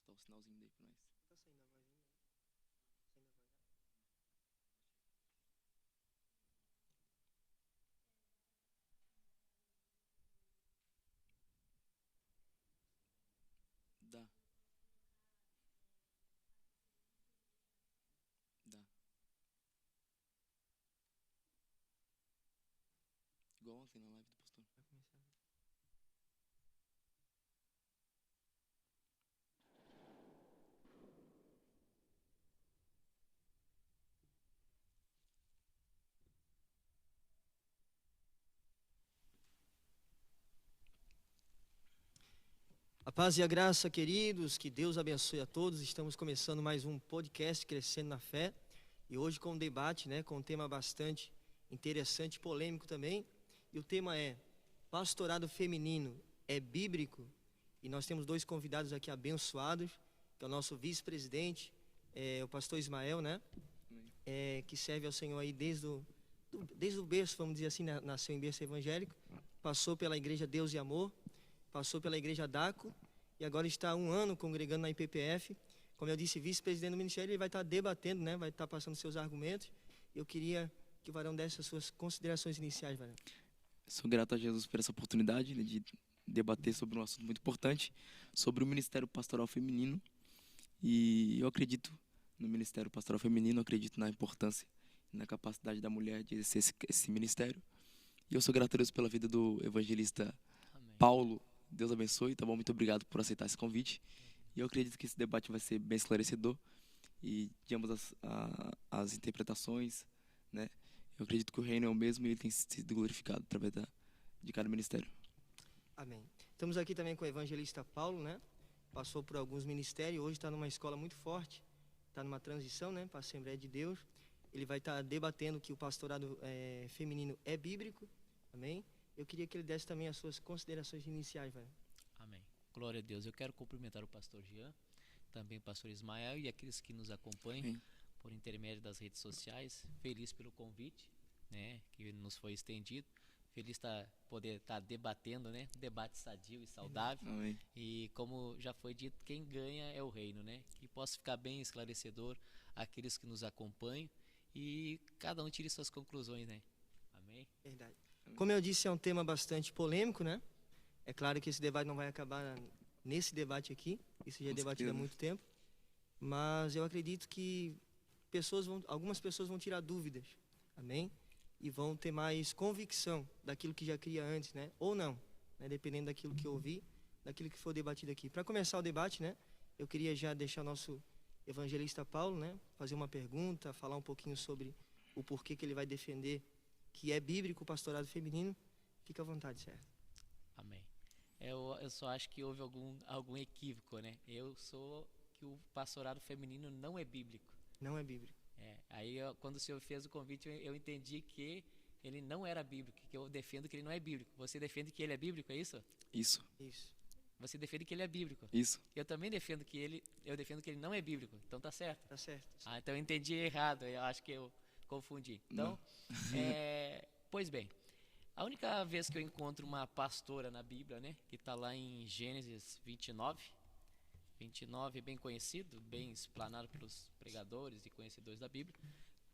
botar o sinalzinho daí pra nós. Tá saindo a vozinha, né? Saindo a voz. Dá, dá. Igual ontem na live do pastor. Vai começar. A paz e a graça, queridos, que Deus abençoe a todos. Estamos começando mais um podcast Crescendo na Fé. E hoje com um debate, né, com um tema bastante interessante, polêmico também. E o tema é: pastorado feminino é bíblico? E nós temos dois convidados aqui abençoados, que é o nosso vice-presidente, o pastor Ismael, né, que serve ao Senhor aí desde o berço, vamos dizer assim, nasceu em berço evangélico, passou pela Igreja Deus e Amor, passou pela Igreja DACO e agora está há um ano congregando na IPPF. Como eu disse, vice-presidente do ministério, ele vai estar debatendo, né, vai estar passando seus argumentos. Eu queria que o varão desse as suas considerações iniciais, varão. Sou grato a Jesus por essa oportunidade, né, de debater sobre um assunto muito importante, sobre o Ministério Pastoral Feminino. E eu acredito no Ministério Pastoral Feminino, eu acredito na importância e na capacidade da mulher de exercer esse ministério. E eu sou grato a Deus pela vida do evangelista Amém. Paulo. Deus abençoe, tá bom? Muito obrigado por aceitar esse convite. E eu acredito que esse debate vai ser bem esclarecedor e de ambas as interpretações, né? Eu acredito que o reino é o mesmo e ele tem sido glorificado através de cada ministério. Amém. Estamos aqui também com o evangelista Paulo, né? Passou por alguns ministérios, hoje está numa escola muito forte, está numa transição, né, para a Assembleia de Deus. Ele vai estar debatendo que o pastorado feminino é bíblico, amém? Eu queria que ele desse também as suas considerações iniciais, velho. Amém. Glória a Deus. Eu quero cumprimentar o pastor Jean, também o pastor Ismael e aqueles que nos acompanham Amém. por intermédio das redes sociais. Feliz pelo convite, né, que nos foi estendido. Feliz poder estar debatendo, né, um debate sadio e saudável. Amém. E como já foi dito, quem ganha é o reino, né? Que possa ficar bem esclarecedor àqueles que nos acompanham e cada um tire suas conclusões, né? Amém. Verdade. Como eu disse, é um tema bastante polêmico, né? É claro que esse debate não vai acabar nesse debate aqui, isso já é Com debatido há certeza. muito tempo, mas eu acredito que algumas pessoas vão tirar dúvidas, amém? E vão ter mais convicção daquilo que já cria antes, né? Ou não, né? Dependendo daquilo que eu ouvi, daquilo que for debatido aqui. Para começar o debate, né? Eu queria já deixar o nosso evangelista Paulo, né, fazer uma pergunta, falar um pouquinho sobre o porquê que ele vai defender que é bíblico o pastorado feminino. Fica à vontade, certo? Amém. Eu só acho que houve algum equívoco, né? Eu sou que o pastorado feminino não é bíblico. Não é bíblico. Quando o senhor fez o convite, eu entendi que ele não era bíblico, que eu defendo que ele não é bíblico. Você defende que ele é bíblico, é isso? Isso, Isso. Você defende que ele é bíblico. isso. Eu também defendo eu defendo que ele não é bíblico. Então tá certo. Tá certo. Então eu entendi errado. Eu acho que eu confundi. Então, pois bem, a única vez que eu encontro uma pastora na Bíblia, né, que está lá em Gênesis 29, 29 é bem conhecido, bem explanado pelos pregadores e conhecedores da Bíblia.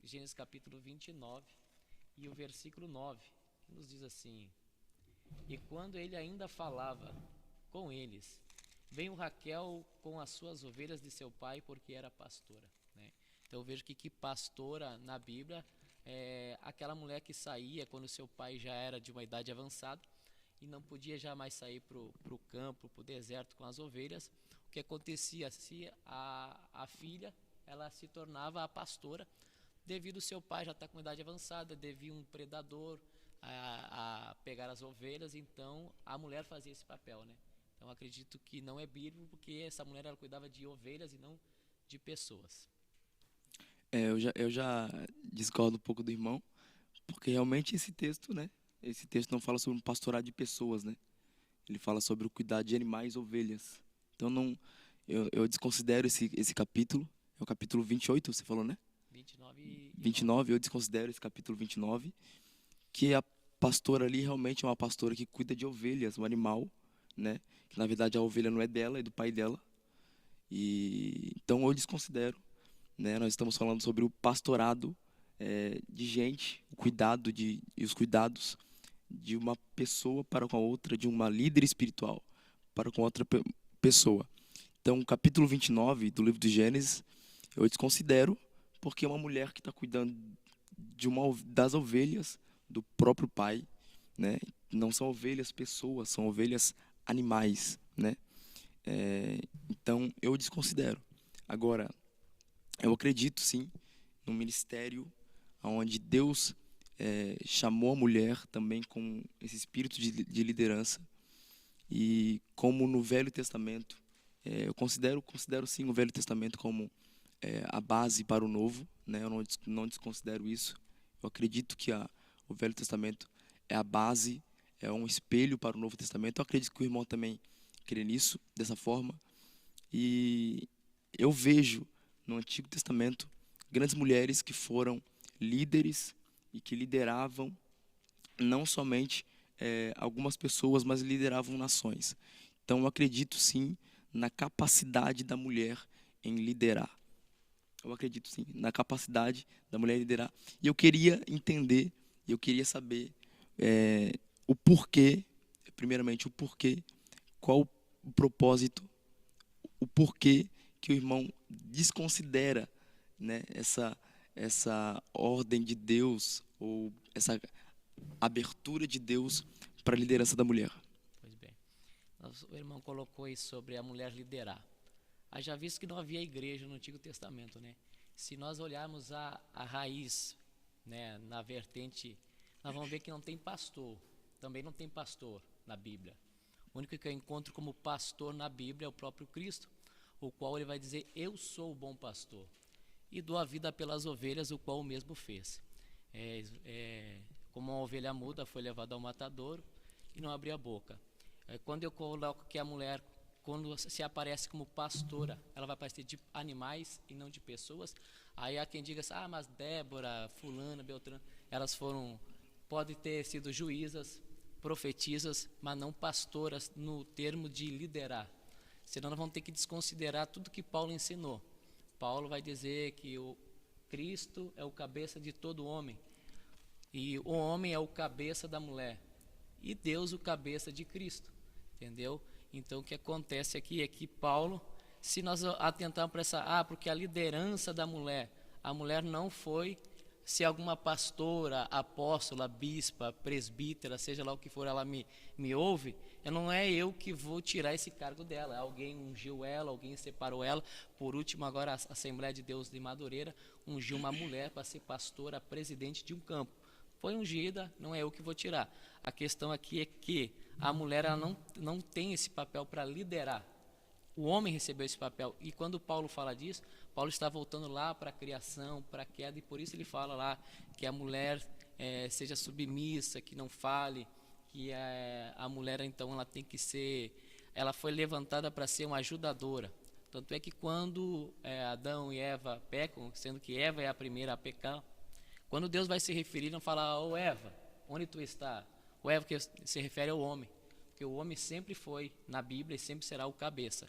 Gênesis capítulo 29 e o versículo 9, que nos diz assim: E quando ele ainda falava com eles, veio Raquel com as suas ovelhas de seu pai, porque era pastora, né? Então eu vejo que pastora na Bíblia é aquela mulher que saía quando seu pai já era de uma idade avançada e não podia jamais sair para o campo, para o deserto com as ovelhas. O que acontecia? Se a filha ela se tornava a pastora, devido ao seu pai já estar com idade avançada, devia um predador a pegar as ovelhas, então a mulher fazia esse papel, né? Então acredito que não é bíblico, porque essa mulher ela cuidava de ovelhas e não de pessoas. Eu já discordo um pouco do irmão, porque realmente esse texto, né? Esse texto não fala sobre um pastorado de pessoas, né? Ele fala sobre o cuidado de animais, ovelhas. Então não, eu desconsidero esse capítulo. É o capítulo 28, você falou, né? 29 e 29, eu desconsidero esse capítulo 29, que a pastora ali realmente é uma pastora que cuida de ovelhas, um animal, né? Que na verdade a ovelha não é dela, é do pai dela. E então eu desconsidero, né? Nós estamos falando sobre o pastorado de gente, o cuidado e os cuidados de uma pessoa para com a outra, de uma líder espiritual para com outra pessoa. Então, o capítulo 29 do livro de Gênesis, eu desconsidero porque é uma mulher que está cuidando das ovelhas do próprio pai, né? Não são ovelhas pessoas, são ovelhas animais, né? Então, eu desconsidero. Agora, eu acredito, sim, no ministério onde Deus chamou a mulher também com esse espírito de liderança. E como no Velho Testamento, eu considero sim o Velho Testamento como a base para o Novo, né? Eu não desconsidero isso. Eu acredito que o Velho Testamento é a base, é um espelho para o Novo Testamento. Eu acredito que o irmão também crê nisso, dessa forma. E eu vejo no Antigo Testamento grandes mulheres que foram líderes e que lideravam não somente algumas pessoas, mas lideravam nações. Então eu acredito sim na capacidade da mulher em liderar. Eu acredito sim na capacidade da mulher em liderar. E eu queria entender, eu queria saber o porquê, primeiramente o porquê, qual o propósito, o porquê que o irmão desconsidera, né, essa ordem de Deus ou essa abertura de Deus para a liderança da mulher. Pois bem, o irmão colocou aí sobre a mulher liderar. Já visto que não havia igreja no Antigo Testamento, né? Se nós olharmos a raiz, né, na vertente, nós vamos ver que não tem pastor, também não tem pastor na Bíblia. O único que eu encontro como pastor na Bíblia é o próprio Cristo, o qual ele vai dizer, eu sou o bom pastor, e dou a vida pelas ovelhas, o qual o mesmo fez. Como uma ovelha muda, foi levada ao matadouro e não abriu a boca. Quando eu coloco que a mulher, quando se aparece como pastora, ela vai aparecer de animais e não de pessoas. Aí há quem diga assim, mas Débora, fulana, Beltrano, elas podem ter sido juízas, profetisas, mas não pastoras no termo de liderar. Senão nós vamos ter que desconsiderar tudo que Paulo ensinou. Paulo vai dizer que o Cristo é o cabeça de todo homem, e o homem é o cabeça da mulher, e Deus o cabeça de Cristo, entendeu? Então o que acontece aqui é que Paulo, se nós atentarmos para porque a liderança da mulher, a mulher não foi, se alguma pastora, apóstola, bispa, presbítera, seja lá o que for, ela me ouve, não é eu que vou tirar esse cargo dela, alguém ungiu ela, alguém separou ela. Por último, agora a Assembleia de Deus de Madureira ungiu uma mulher para ser pastora, presidente de um campo. Foi ungida, não é eu que vou tirar. A questão aqui é que a mulher ela não tem esse papel para liderar. O homem recebeu esse papel. E quando Paulo fala disso, Paulo está voltando lá para a criação, para a queda, e por isso ele fala lá que a mulher seja submissa, que não fale, que a mulher então ela tem que ser, ela foi levantada para ser uma ajudadora. Tanto é que quando Adão e Eva pecam, sendo que Eva é a primeira a pecar, quando Deus vai se referir, não fala, Eva, onde tu está? O Eva que se refere ao homem, porque o homem sempre foi, na Bíblia, e sempre será o cabeça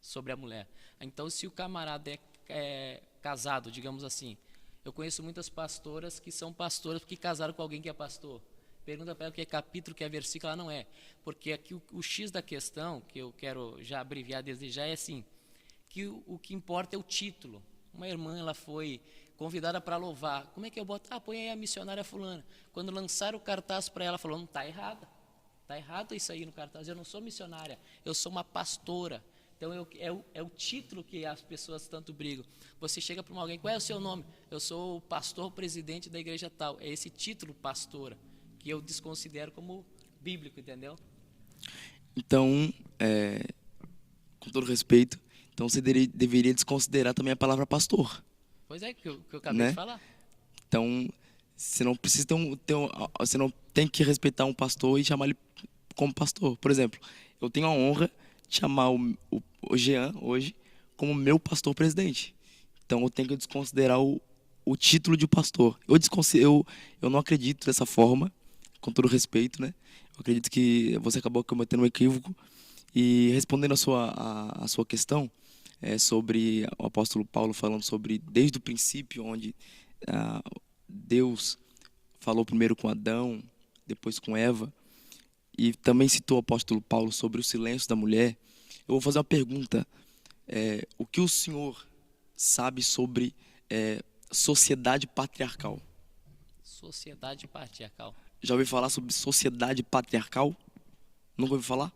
sobre a mulher. Então, se o camarada é casado, digamos assim, eu conheço muitas pastoras que são pastoras porque casaram com alguém que é pastor. Pergunta para ela o que é capítulo, o que é versículo, ela não é. Porque aqui o X da questão, que eu quero já abreviar desde já, é assim, que o que importa é o título. Uma irmã, ela foi convidada para louvar. Como é que eu boto? Põe aí a missionária fulana. Quando lançaram o cartaz para ela, falou, não, está errada. Está errado isso aí no cartaz, eu não sou missionária, eu sou uma pastora. Então é o título que as pessoas tanto brigam. Você chega para alguém, qual é o seu nome? Eu sou o pastor presidente da igreja tal. É esse título, pastora, que eu desconsidero como bíblico, entendeu? Então, com todo respeito, então você deveria desconsiderar também a palavra pastor. Pois é, que eu acabei de falar. Então, você não precisa você não tem que respeitar um pastor e chamar ele como pastor. Por exemplo, eu tenho a honra de chamar o Jean hoje como meu pastor presidente. Então eu tenho que desconsiderar o título de pastor. Eu não acredito dessa forma, com todo respeito, né? Eu acredito que você acabou cometendo um equívoco. E respondendo a sua questão, sobre o apóstolo Paulo falando sobre desde o princípio, onde Deus falou primeiro com Adão, depois com Eva, e também citou o apóstolo Paulo sobre o silêncio da mulher. Eu vou fazer uma pergunta. O que o senhor sabe sobre sociedade patriarcal? Sociedade patriarcal. Já ouviu falar sobre sociedade patriarcal? Nunca ouviu falar?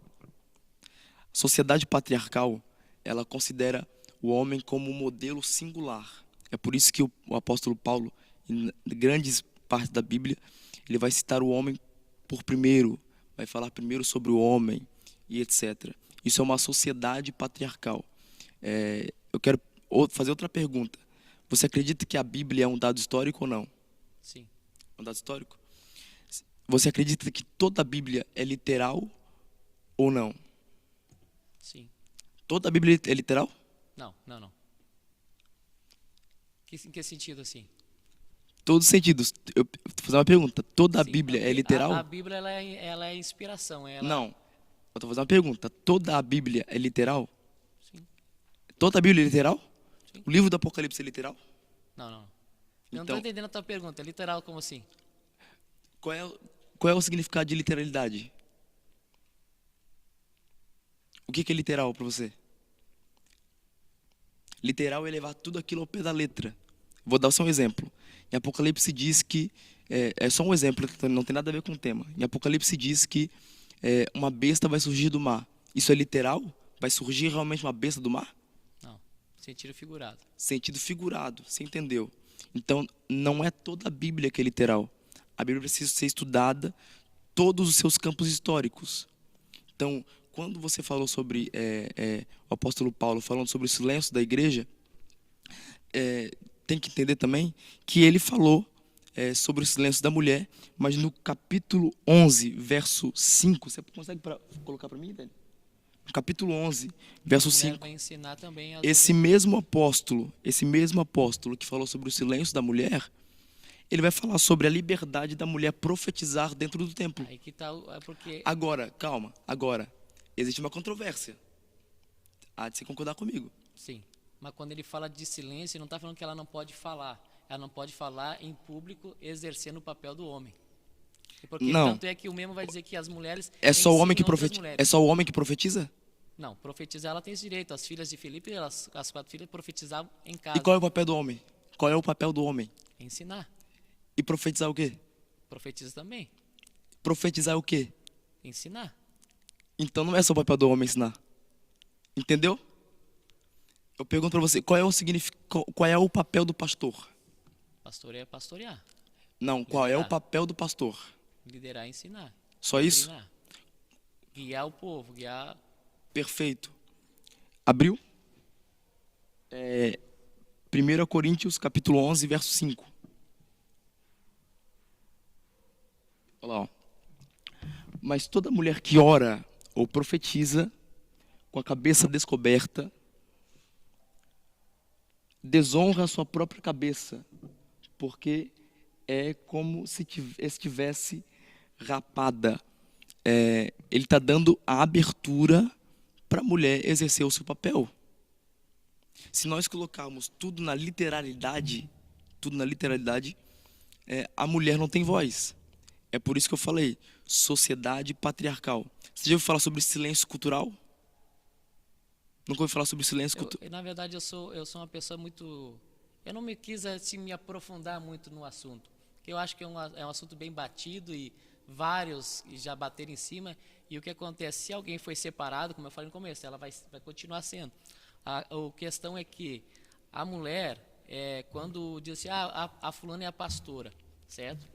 Sociedade patriarcal, ela considera o homem como um modelo singular. É por isso que o apóstolo Paulo, em grandes partes da Bíblia, ele vai citar o homem por primeiro, vai falar primeiro sobre o homem e etc. Isso é uma sociedade patriarcal. Eu quero fazer outra pergunta. Você acredita que a Bíblia é um dado histórico ou não? Sim. Um dado histórico? Você acredita que toda a Bíblia é literal ou não? Sim. Toda a Bíblia é literal? Não. Em que sentido assim? Todos os sentidos. Eu vou fazer uma pergunta. Toda a Sim, Bíblia é literal? A Bíblia ela é inspiração. Não. Eu estou fazendo uma pergunta. Toda a Bíblia é literal? Sim. Toda a Bíblia é literal? Sim. O livro do Apocalipse é literal? Não. Eu não Então, estou entendendo a tua pergunta. Literal como assim? qual é o significado de literalidade? O que é literal para você? Literal é levar tudo aquilo ao pé da letra. Vou dar só um exemplo. Em Apocalipse diz que, é só um exemplo, não tem nada a ver com o tema. Em Apocalipse diz que uma besta vai surgir do mar. Isso é literal? Vai surgir realmente uma besta do mar? Não, sentido figurado. Sentido figurado, você entendeu? Então, não é toda a Bíblia que é literal. A Bíblia precisa ser estudada todos os seus campos históricos. Então, quando você falou sobre o apóstolo Paulo falando sobre o silêncio da igreja, tem que entender também que ele falou sobre o silêncio da mulher, mas no capítulo 11, verso 5, você consegue colocar para mim, velho? No capítulo 11, verso 5, vai ensinar também esse mesmo apóstolo que falou sobre o silêncio da mulher, ele vai falar sobre a liberdade da mulher profetizar dentro do templo. Aí que tá, porque... Agora, calma, existe uma controvérsia. Há de se concordar comigo. Sim, mas quando ele fala de silêncio, ele não está falando que ela não pode falar. Ela não pode falar em público exercendo o papel do homem. Porque não. Tanto é que o mesmo vai dizer que as mulheres... É só o homem que profetiza? É só o homem que profetiza? Não, profetizar ela tem esse direito. As filhas de Filipe, as 4 filhas profetizavam em casa. E qual é o papel do homem? Qual é o papel do homem? Ensinar. E profetizar o quê? Profetiza também. Profetizar o quê? Ensinar. Então não é só o papel do homem ensinar. Entendeu? Eu pergunto para você, qual é o papel do pastor? Pastor é pastorear. Não, qual é o papel do pastor? Liderar e ensinar. Só isso? Guiar o povo, guiar... Perfeito. Abriu? 1 Coríntios, capítulo 11, verso 5. Olha lá, ó. Mas toda mulher que ora ou profetiza com a cabeça descoberta desonra a sua própria cabeça, porque é como se estivesse rapada. Ele está dando a abertura para a mulher exercer o seu papel. Se nós colocarmos tudo na literalidade, a mulher não tem voz. É por isso que eu falei, sociedade patriarcal. Você já ouviu falar sobre silêncio cultural? Nunca ouviu falar sobre silêncio cultural? Na verdade, eu sou uma pessoa muito... Eu não me quis assim, me aprofundar muito no assunto, porque eu acho que é um assunto bem batido e vários já bateram em cima. E o que acontece, se alguém foi separado, como eu falei no começo, ela vai continuar sendo. A questão é que a mulher, quando diz assim, a fulana é a pastora, certo?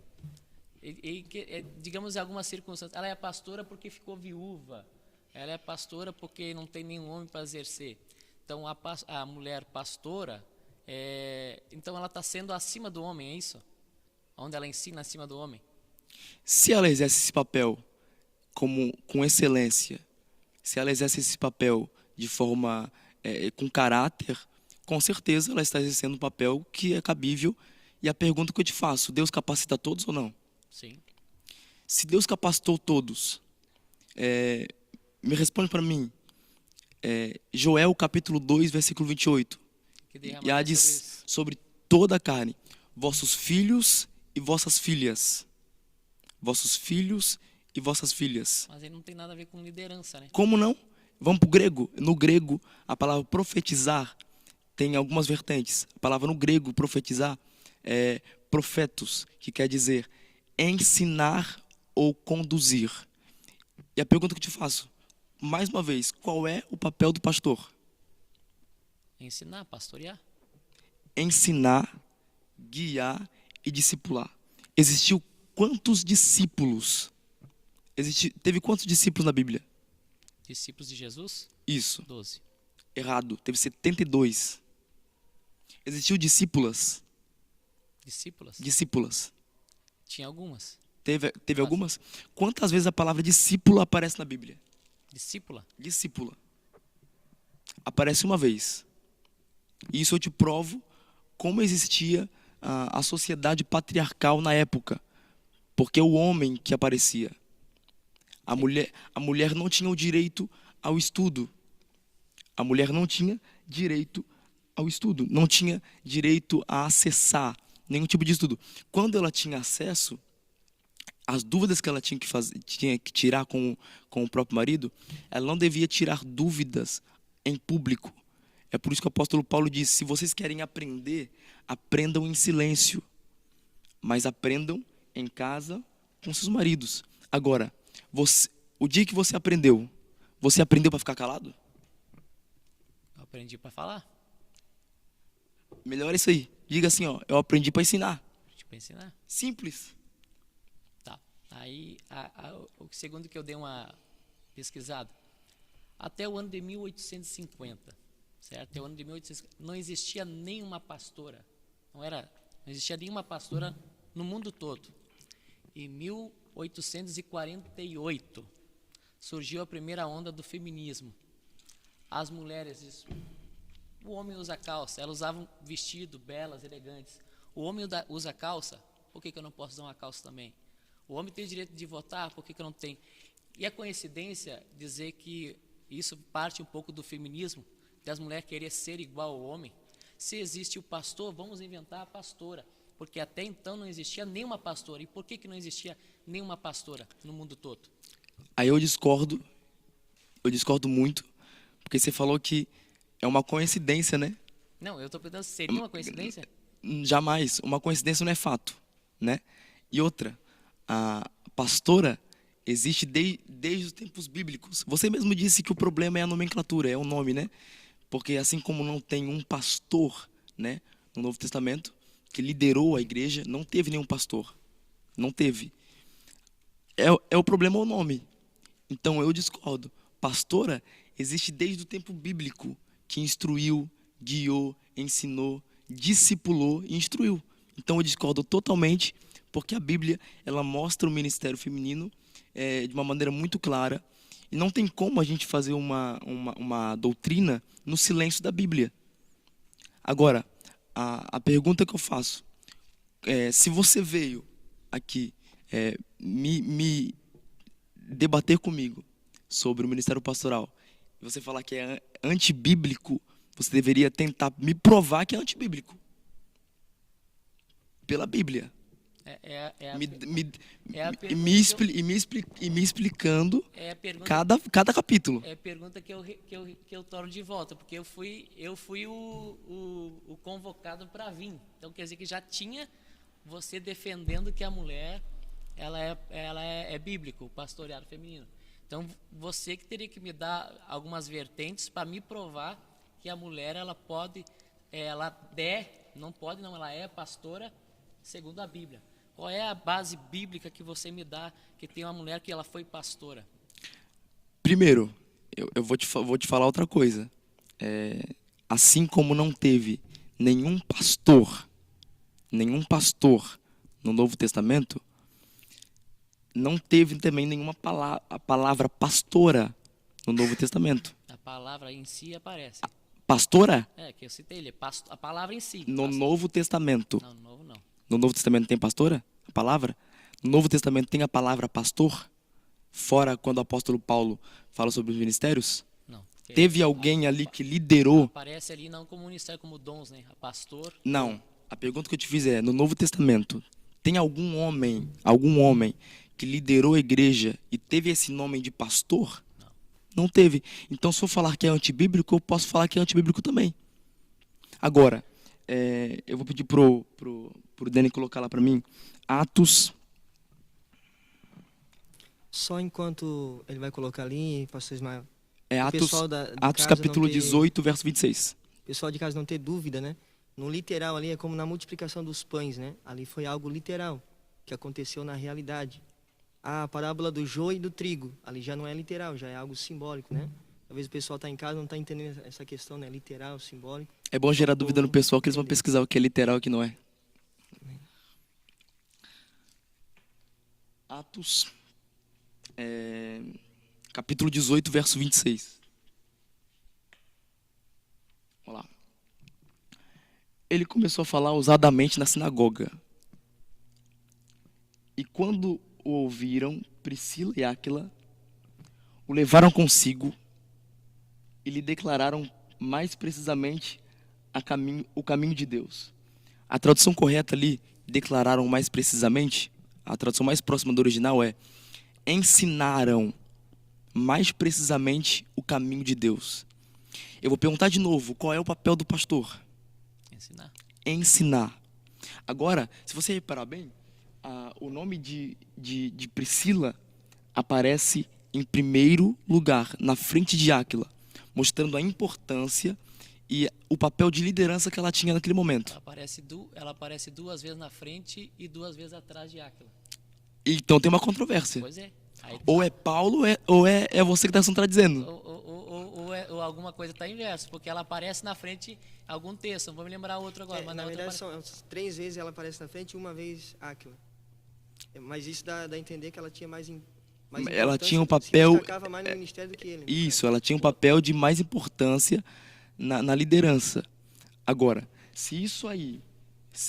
Digamos, em algumas circunstâncias, ela é pastora porque ficou viúva, ela é pastora porque não tem nenhum homem para exercer. Então, a mulher pastora, então ela está sendo acima do homem, é isso? Onde ela ensina acima do homem. Se ela exerce esse papel com excelência, se ela exerce esse papel de forma, com caráter, com certeza ela está exercendo um papel que é cabível. E a pergunta que eu te faço, Deus capacita todos ou não? Sim. Se Deus capacitou todos, me responde para mim, Joel capítulo 2, versículo 28. Que E derramarei há diz sobre eles. sobre toda a carne, vossos filhos e vossas filhas. Vossos filhos e vossas filhas. Mas ele não tem nada a ver com liderança, né? Como não? Vamos para o grego. No grego, a palavra profetizar tem algumas vertentes. A palavra no grego, profetizar, é profetos, que quer dizer ensinar ou conduzir. E a pergunta que eu te faço, mais uma vez, qual é o papel do pastor? Ensinar, pastorear. Ensinar, guiar e discipular. Existiu quantos discípulos? Teve quantos discípulos na Bíblia? Discípulos de Jesus, Isso, 12. errado. Teve 72. Existiu discípulas? Discípulas? Discípulas. Tinha algumas. Teve algumas? Quantas vezes a palavra discípulo aparece na Bíblia? Discípula? Discípula. Aparece uma vez. E isso eu te provo como existia a sociedade patriarcal na época. Porque o homem que aparecia. A mulher não tinha o direito ao estudo. A mulher não tinha direito ao estudo. Não tinha direito a acessar nenhum tipo de estudo. Quando ela tinha acesso, as dúvidas que ela tinha que tirar com o próprio marido, ela não devia tirar dúvidas em público. É por isso que o apóstolo Paulo disse, se vocês querem aprender, aprendam em silêncio. Mas aprendam em casa com seus maridos. Agora, o dia que você aprendeu para ficar calado? Eu aprendi para falar, Melhor isso aí. Diga assim, ó, eu aprendi para ensinar. para ensinar. Simples. Tá. Aí, o segundo que eu dei uma pesquisada, até o ano de 1850, certo? Até o ano de 1850, não existia nenhuma pastora. Não existia nenhuma pastora no mundo todo. Em 1848, surgiu a primeira onda do feminismo. As mulheres, o homem usa calça, elas usavam vestido, belas, elegantes. O homem usa calça, por que eu não posso usar uma calça também? O homem tem o direito de votar, por que eu não tenho? E a coincidência dizer que isso parte um pouco do feminismo, das mulheres querer ser igual ao homem. Se existe o pastor, vamos inventar a pastora. Porque até então não existia nenhuma pastora. E por que não existia nenhuma pastora no mundo todo? Aí eu discordo muito, porque você falou que é uma coincidência, né? Não, eu estou perguntando se seria uma coincidência? Jamais. Uma coincidência não é fato, né? E outra, a pastora existe desde os tempos bíblicos. Você mesmo disse que o problema é a nomenclatura, é o nome, né? Porque assim como não tem um pastor, né, no Novo Testamento, que liderou a igreja, não teve nenhum pastor. Não teve. O problema é o nome. Então eu discordo. Pastora existe desde o tempo bíblico, que instruiu, guiou, ensinou, discipulou e instruiu. Então eu discordo totalmente, porque a Bíblia ela mostra o ministério feminino de uma maneira muito clara. E não tem como a gente fazer uma doutrina no silêncio da Bíblia. Agora, a pergunta que eu faço se você veio aqui me debater comigo sobre o ministério pastoral e você falar que é antibíblico, você deveria tentar me provar que é antibíblico pela Bíblia. Me explicando cada capítulo. É a pergunta que eu torno de volta, porque eu fui o convocado para vir. Então quer dizer que já tinha você defendendo que a mulher ela é bíblico, o pastoreado feminino. Então você que teria que me dar algumas vertentes para me provar que a mulher ela é pastora segundo a Bíblia. Qual é a base bíblica que você me dá que tem uma mulher que ela foi pastora? Primeiro, eu vou te falar outra coisa. Assim como não teve nenhum pastor no Novo Testamento, não teve também nenhuma palavra pastora no Novo Testamento. A palavra em si aparece. Pastora? Que eu citei, a palavra em si. No Novo Testamento. Não, no Novo não. No Novo Testamento tem pastora? A palavra? No Novo Testamento tem a palavra pastor? Fora quando o apóstolo Paulo fala sobre os ministérios? Não. Teve alguém ali que liderou? Aparece ali não como ministério, como dons, né? Pastor. Não. A pergunta que eu te fiz é, no Novo Testamento, tem algum homem que liderou a igreja e teve esse nome de pastor? Não teve. Então, se eu falar que é antibíblico, eu posso falar que é antibíblico também. Agora, eu vou pedir pro Dani colocar lá para mim, Atos. Só enquanto ele vai colocar ali, pastor Ismael. Atos casa capítulo não ter- 18, verso 26. O pessoal de casa não ter dúvida, né? No literal ali é como na multiplicação dos pães, né? Ali foi algo literal, que aconteceu na realidade. A parábola do joio e do trigo, ali já não é literal, já é algo simbólico, né? Talvez o pessoal está em casa não está entendendo essa questão, né? Literal, simbólico. É bom gerar dúvida no pessoal que eles vão pesquisar o que é literal e o que não é. Atos, capítulo 18, verso 26. Vamos lá. Ele começou a falar ousadamente na sinagoga. E quando o ouviram, Priscila e Áquila o levaram consigo e lhe declararam mais precisamente o caminho de Deus. A tradução correta ali, declararam mais precisamente, a tradução mais próxima do original é ensinaram mais precisamente o caminho de Deus. Eu vou perguntar de novo, qual é o papel do pastor? Ensinar. Ensinar. Agora, se você reparar bem, o nome de Priscila aparece em primeiro lugar, na frente de Áquila, mostrando a importância e o papel de liderança que ela tinha naquele momento. Ela aparece 2 vezes na frente e 2 vezes atrás de Áquila. Então tem uma controvérsia. Pois é. Aí, Ou é Paulo ou é você que está contradizendo. ou alguma coisa está inverso, porque ela aparece na frente algum texto, não vou me lembrar outro agora. Mas Na verdade, são 3 vezes ela aparece na frente e 1 vez Áquila. Mas isso dá a entender que ela tinha mais ela tinha um papel. Se destacava mais no ministério do que ele. Isso, ela tinha um papel de mais importância na liderança. Agora, se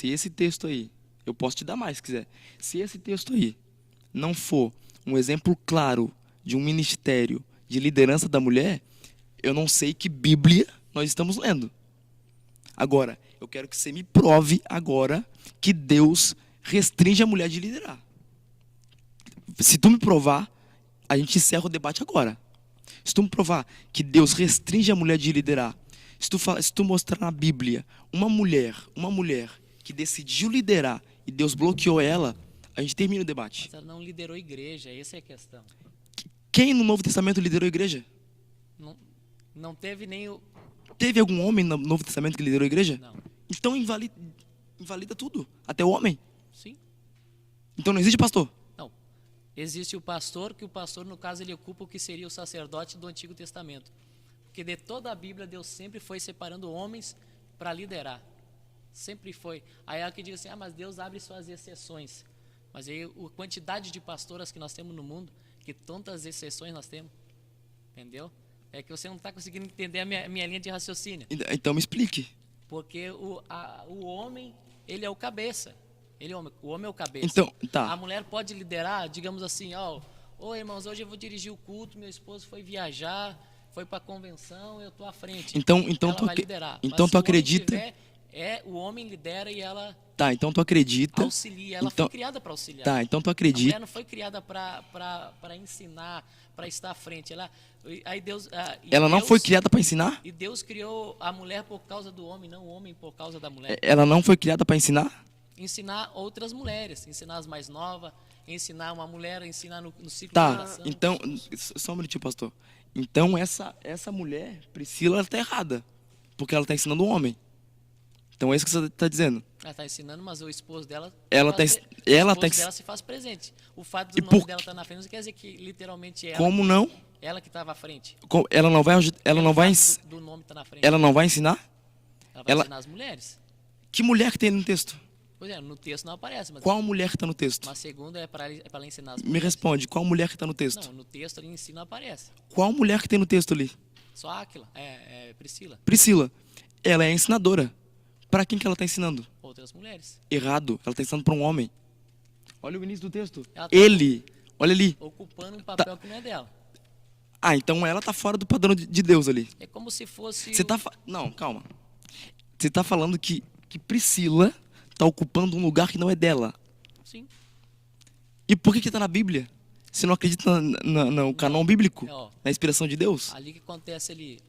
esse texto aí, eu posso te dar mais se quiser. Se esse texto aí não for um exemplo claro de um ministério de liderança da mulher, eu não sei que Bíblia nós estamos lendo. Agora, eu quero que você me prove agora que Deus restringe a mulher de liderar. Se tu me provar, a gente encerra o debate agora. Se tu me provar que Deus restringe a mulher de liderar, se tu mostrar na Bíblia uma mulher que decidiu liderar e Deus bloqueou ela, a gente termina o debate. Mas ela não liderou a igreja, essa é a questão. Quem no Novo Testamento liderou a igreja? Não teve nem o... Teve algum homem no Novo Testamento que liderou a igreja? Não. Então invalida tudo, até o homem. Sim. Então não existe pastor. Não. Existe o pastor, que o pastor, no caso, ele ocupa o que seria o sacerdote do Antigo Testamento. Porque de toda a Bíblia, Deus sempre foi separando homens para liderar. Sempre foi. Aí é o que diz assim, mas Deus abre suas exceções. Mas aí a quantidade de pastoras que nós temos no mundo, que tantas exceções nós temos, entendeu? É que você não está conseguindo entender a minha linha de raciocínio. Então me explique. Porque o homem, ele é o cabeça. O homem é o cabeça. Então, tá. A mulher pode liderar, digamos assim, irmãos, hoje eu vou dirigir o culto, meu esposo foi viajar, foi para a convenção, eu estou à frente. Então ela vai liderar. Então mas tu acredita? O homem lidera e ela Tá, então tu acredita? auxilia. Ela foi criada para auxiliar. Tá, então tu A acredita? mulher não foi criada para ensinar, para estar à frente. Ela não foi criada para ensinar? E Deus criou a mulher por causa do homem, não o homem por causa da mulher. Ela não foi criada para ensinar? Ensinar outras mulheres, ensinar as mais novas, ensinar uma mulher, ensinar no ciclo de Tá, oração. então, só um minutinho, pastor. Então essa mulher, Priscila, ela está errada, porque ela está ensinando um homem. Então é isso que você está dizendo. Ela está ensinando, mas o esposo dela, dela se faz presente. O fato do nome dela estar na frente não quer dizer que literalmente Como não? Ela que estava à frente. Ela não vai Do nome tá na frente. Ela não vai ensinar? Ela vai ensinar as mulheres. Que mulher que tem no texto? Pois é, no texto não aparece. Mas qual mulher que está no texto? Mas segundo é para ela ensinar as mulheres. Me responde, qual mulher que está no texto? Não, no texto ali em si não aparece. Qual mulher que tem no texto ali? Só Áquila, Priscila. Priscila. Ela é ensinadora. Para quem que ela está ensinando? Outras mulheres. Errado. Ela está ensinando para um homem. Olha o início do texto. Ela tá Ele, olha ali. ocupando um papel que não é dela. Ah, então ela tá fora do padrão de Deus ali. É como se fosse... Você tá... Não, calma. Você tá falando que Priscila tá ocupando um lugar que não é dela. Sim. E por que tá na Bíblia? Você não acredita no canon bíblico? Ó, Na inspiração de Deus? ali que acontece ali.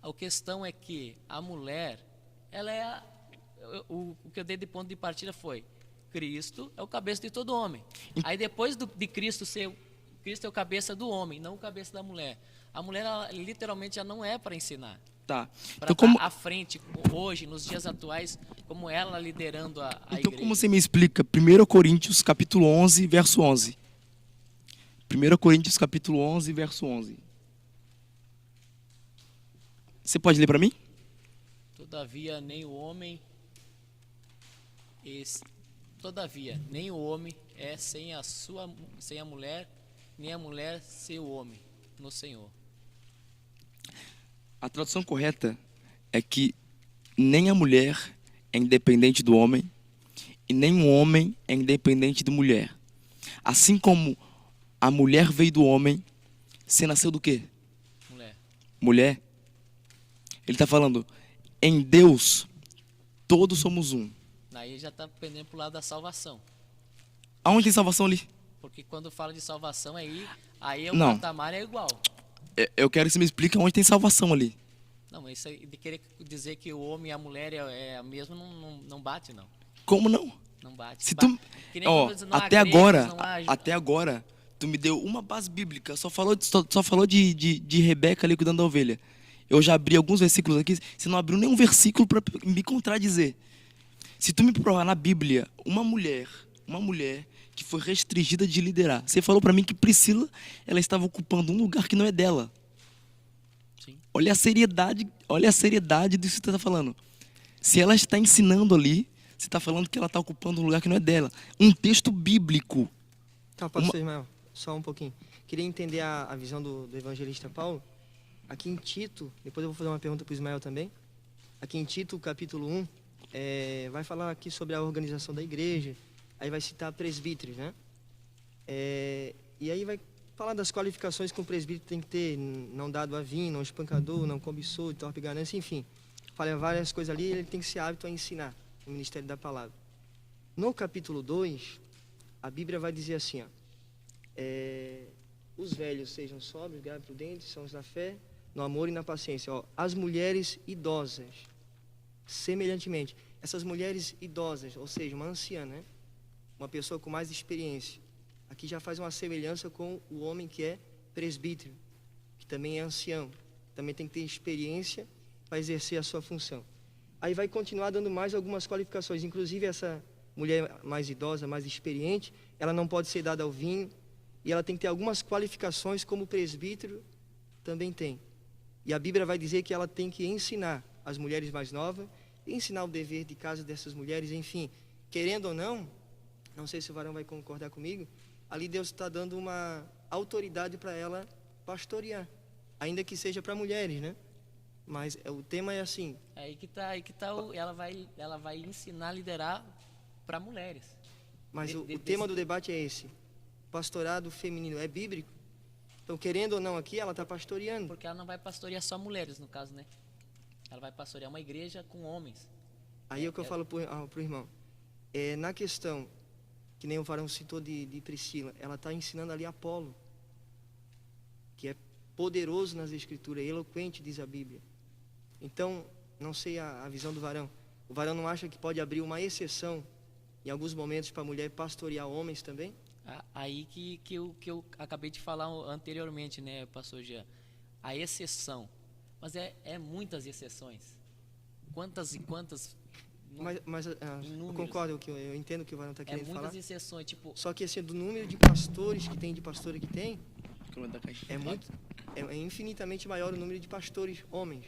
A questão é que a mulher, ela é... O que eu dei de ponto de partida foi: Cristo é o cabeça de todo homem. Aí depois de Cristo ser... Cristo é o cabeça do homem, não o cabeça da mulher. A mulher, ela, literalmente, já não é para ensinar. Tá. Para Então, como... à frente, hoje, nos dias atuais, como ela liderando a Então, igreja. como você me explica 1 Coríntios, capítulo 11, verso 11? 1 Coríntios, capítulo 11, verso 11. Você pode ler para mim? Todavia, nem o homem... Todavia, nem o homem é sem a mulher, nem a mulher sem o homem, no Senhor. A tradução correta é que nem a mulher é independente do homem e nem o homem é independente da mulher. Assim como a mulher veio do homem, você nasceu do quê? Mulher. Mulher. Ele está falando, em Deus, todos somos um. Aí já está pendendo para o lado da salvação. Aonde tem salvação ali? Porque quando fala de salvação, aí o Não. patamar é igual. Eu quero que você me explique onde tem salvação ali. Não, mas isso aí de querer dizer que o homem e a mulher é a mesma, não bate, não. Como não? Não bate. Se tu... Que nem Ó, quando não há até gregos, agora, não há- até agora, tu me deu uma base bíblica, só falou de Rebeca ali cuidando da ovelha. Eu já abri alguns versículos aqui, você não abriu nenhum versículo para me contradizer. Se tu me provar na Bíblia uma mulher que foi restringida de liderar, você falou para mim que Priscila, ela estava ocupando um lugar que não é dela. Sim. Olha a seriedade disso que você está falando. Se ela está ensinando ali, você está falando que ela está ocupando um lugar que não é dela. Um texto bíblico. Tá, pastor Ismael, só um pouquinho. Queria entender a visão do evangelista Paulo. Aqui em Tito, depois eu vou fazer uma pergunta para o Ismael também. Aqui em Tito, capítulo 1, vai falar aqui sobre a organização da igreja. Aí vai citar presbíteros, né? E aí vai falar das qualificações que um presbítero tem que ter: não dado a vinho, não espancador, não cobiçou, torpe ganância, enfim. Fala várias coisas ali, ele tem que ser hábito a ensinar o ministério da palavra. No capítulo 2, a Bíblia vai dizer assim, ó, os velhos sejam sóbrios, graves, prudentes, sãos da fé, no amor e na paciência. Ó, as mulheres idosas, semelhantemente, essas mulheres idosas, ou seja, uma anciã, né? Uma pessoa com mais experiência. Aqui já faz uma semelhança com o homem que é presbítero, que também é ancião, também tem que ter experiência para exercer a sua função. Aí vai continuar dando mais algumas qualificações, inclusive essa mulher mais idosa, mais experiente, ela não pode ser dada ao vinho, e ela tem que ter algumas qualificações como o presbítero também tem. E a Bíblia vai dizer que ela tem que ensinar as mulheres mais novas, ensinar o dever de casa dessas mulheres, enfim, querendo ou não sei se o varão vai concordar comigo, ali Deus está dando uma autoridade para ela pastorear, ainda que seja para mulheres, né? Mas o tema é assim. Aí que tá ela vai ensinar a liderar para mulheres. Mas o tema do debate é esse. Pastorado feminino é bíblico? Então, querendo ou não aqui, ela está pastoreando. Porque ela não vai pastorear só mulheres, no caso, né? Ela vai pastorear uma igreja com homens. Aí é o que eu falo pro irmão. Na questão, que nem o varão citou de Priscila, ela está ensinando ali Apolo, que é poderoso nas escrituras, eloquente, diz a Bíblia. Então, não sei a visão do varão. O varão não acha que pode abrir uma exceção em alguns momentos para a mulher pastorear homens também? Aí que eu acabei de falar anteriormente, né, pastor Jean? A exceção. Mas é muitas exceções. Quantas e quantas... Mas eu concordo, eu entendo o que o varão está querendo falar. Muitas exceções, tipo... Só que assim, do número de pastores que tem, de pastora que tem, é infinitamente maior o número de pastores homens.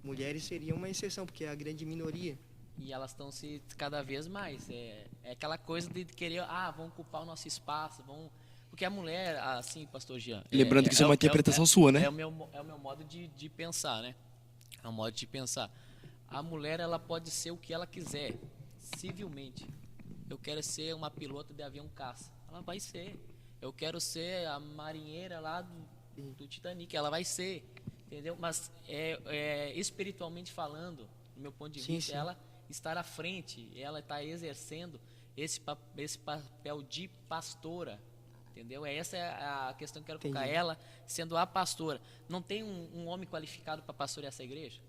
Mulheres seriam uma exceção, porque é a grande minoria. E elas estão se cada vez mais. É aquela coisa de querer, vamos ocupar o nosso espaço, vamos... Porque a mulher, assim, pastor Jean... Lembrando que isso é uma interpretação sua, né? É o meu modo de pensar, né? É um modo de pensar. A mulher, ela pode ser o que ela quiser, civilmente. Eu quero ser uma pilota de avião caça. Ela vai ser. Eu quero ser a marinheira lá do Titanic, ela vai ser, entendeu? Mas espiritualmente falando, do meu ponto de vista, ela estar à frente, ela está exercendo esse papel de pastora, entendeu? Essa é a questão que eu quero colocar, ela sendo a pastora. Não tem um homem qualificado para pastorear essa igreja?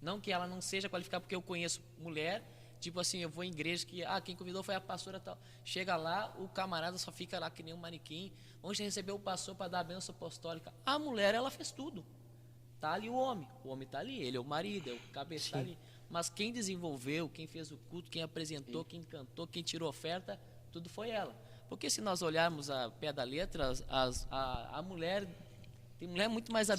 Não que ela não seja qualificada, porque eu conheço mulher, tipo assim, eu vou em igreja que, quem convidou foi a pastora tal. Chega lá, o camarada só fica lá que nem um manequim. Onde recebeu o pastor para dar a bênção apostólica? A mulher, ela fez tudo. Tá ali o homem tá ali, ele é o marido, é o cabeça, tá ali. Mas quem desenvolveu, quem fez o culto, quem apresentou, quem cantou, quem tirou oferta, tudo foi ela. Porque se nós olharmos a pé da letra, a mulher, tem mulher muito mais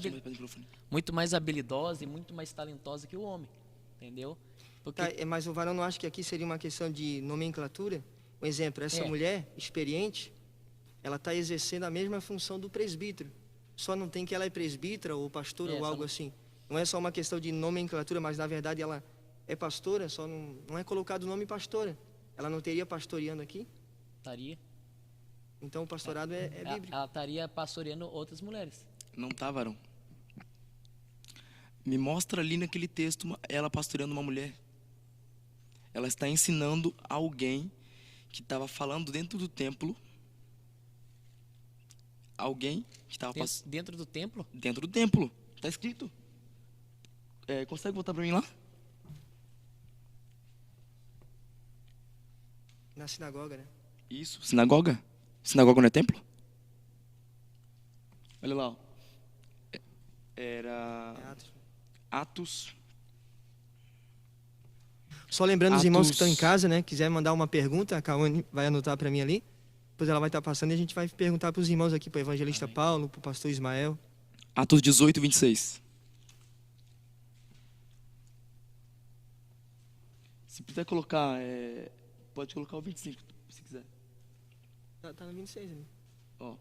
habilidosa e muito mais talentosa que o homem, entendeu? Porque... mas o varão não acha que aqui seria uma questão de nomenclatura? Um exemplo, essa mulher experiente, ela está exercendo a mesma função do presbítero. Só não tem que ela é presbítera ou pastora ou algo assim. Não é só uma questão de nomenclatura, mas na verdade ela é pastora, só não é colocado o nome pastora. Ela não teria pastoreando aqui? Estaria. Então o pastorado é bíblico. Ela estaria pastoreando outras mulheres. Não tá, varão. Me mostra ali naquele texto ela pastoreando uma mulher. Ela está ensinando alguém que estava falando dentro do templo. Alguém que estava dentro do templo? Dentro do templo. Está escrito. Consegue voltar para mim lá? Na sinagoga, né? Isso, sinagoga. Sinagoga não é templo? Olha lá, ó. Era Atos. Só lembrando os irmãos que estão em casa, né? Quiser mandar uma pergunta, a Cauane vai anotar para mim ali. Depois ela vai estar passando e a gente vai perguntar para os irmãos aqui, para o evangelista Paulo, para o pastor Ismael. Atos 18, 26. Se puder colocar, pode colocar o 25, se quiser. Tá no 26 ali. Ó,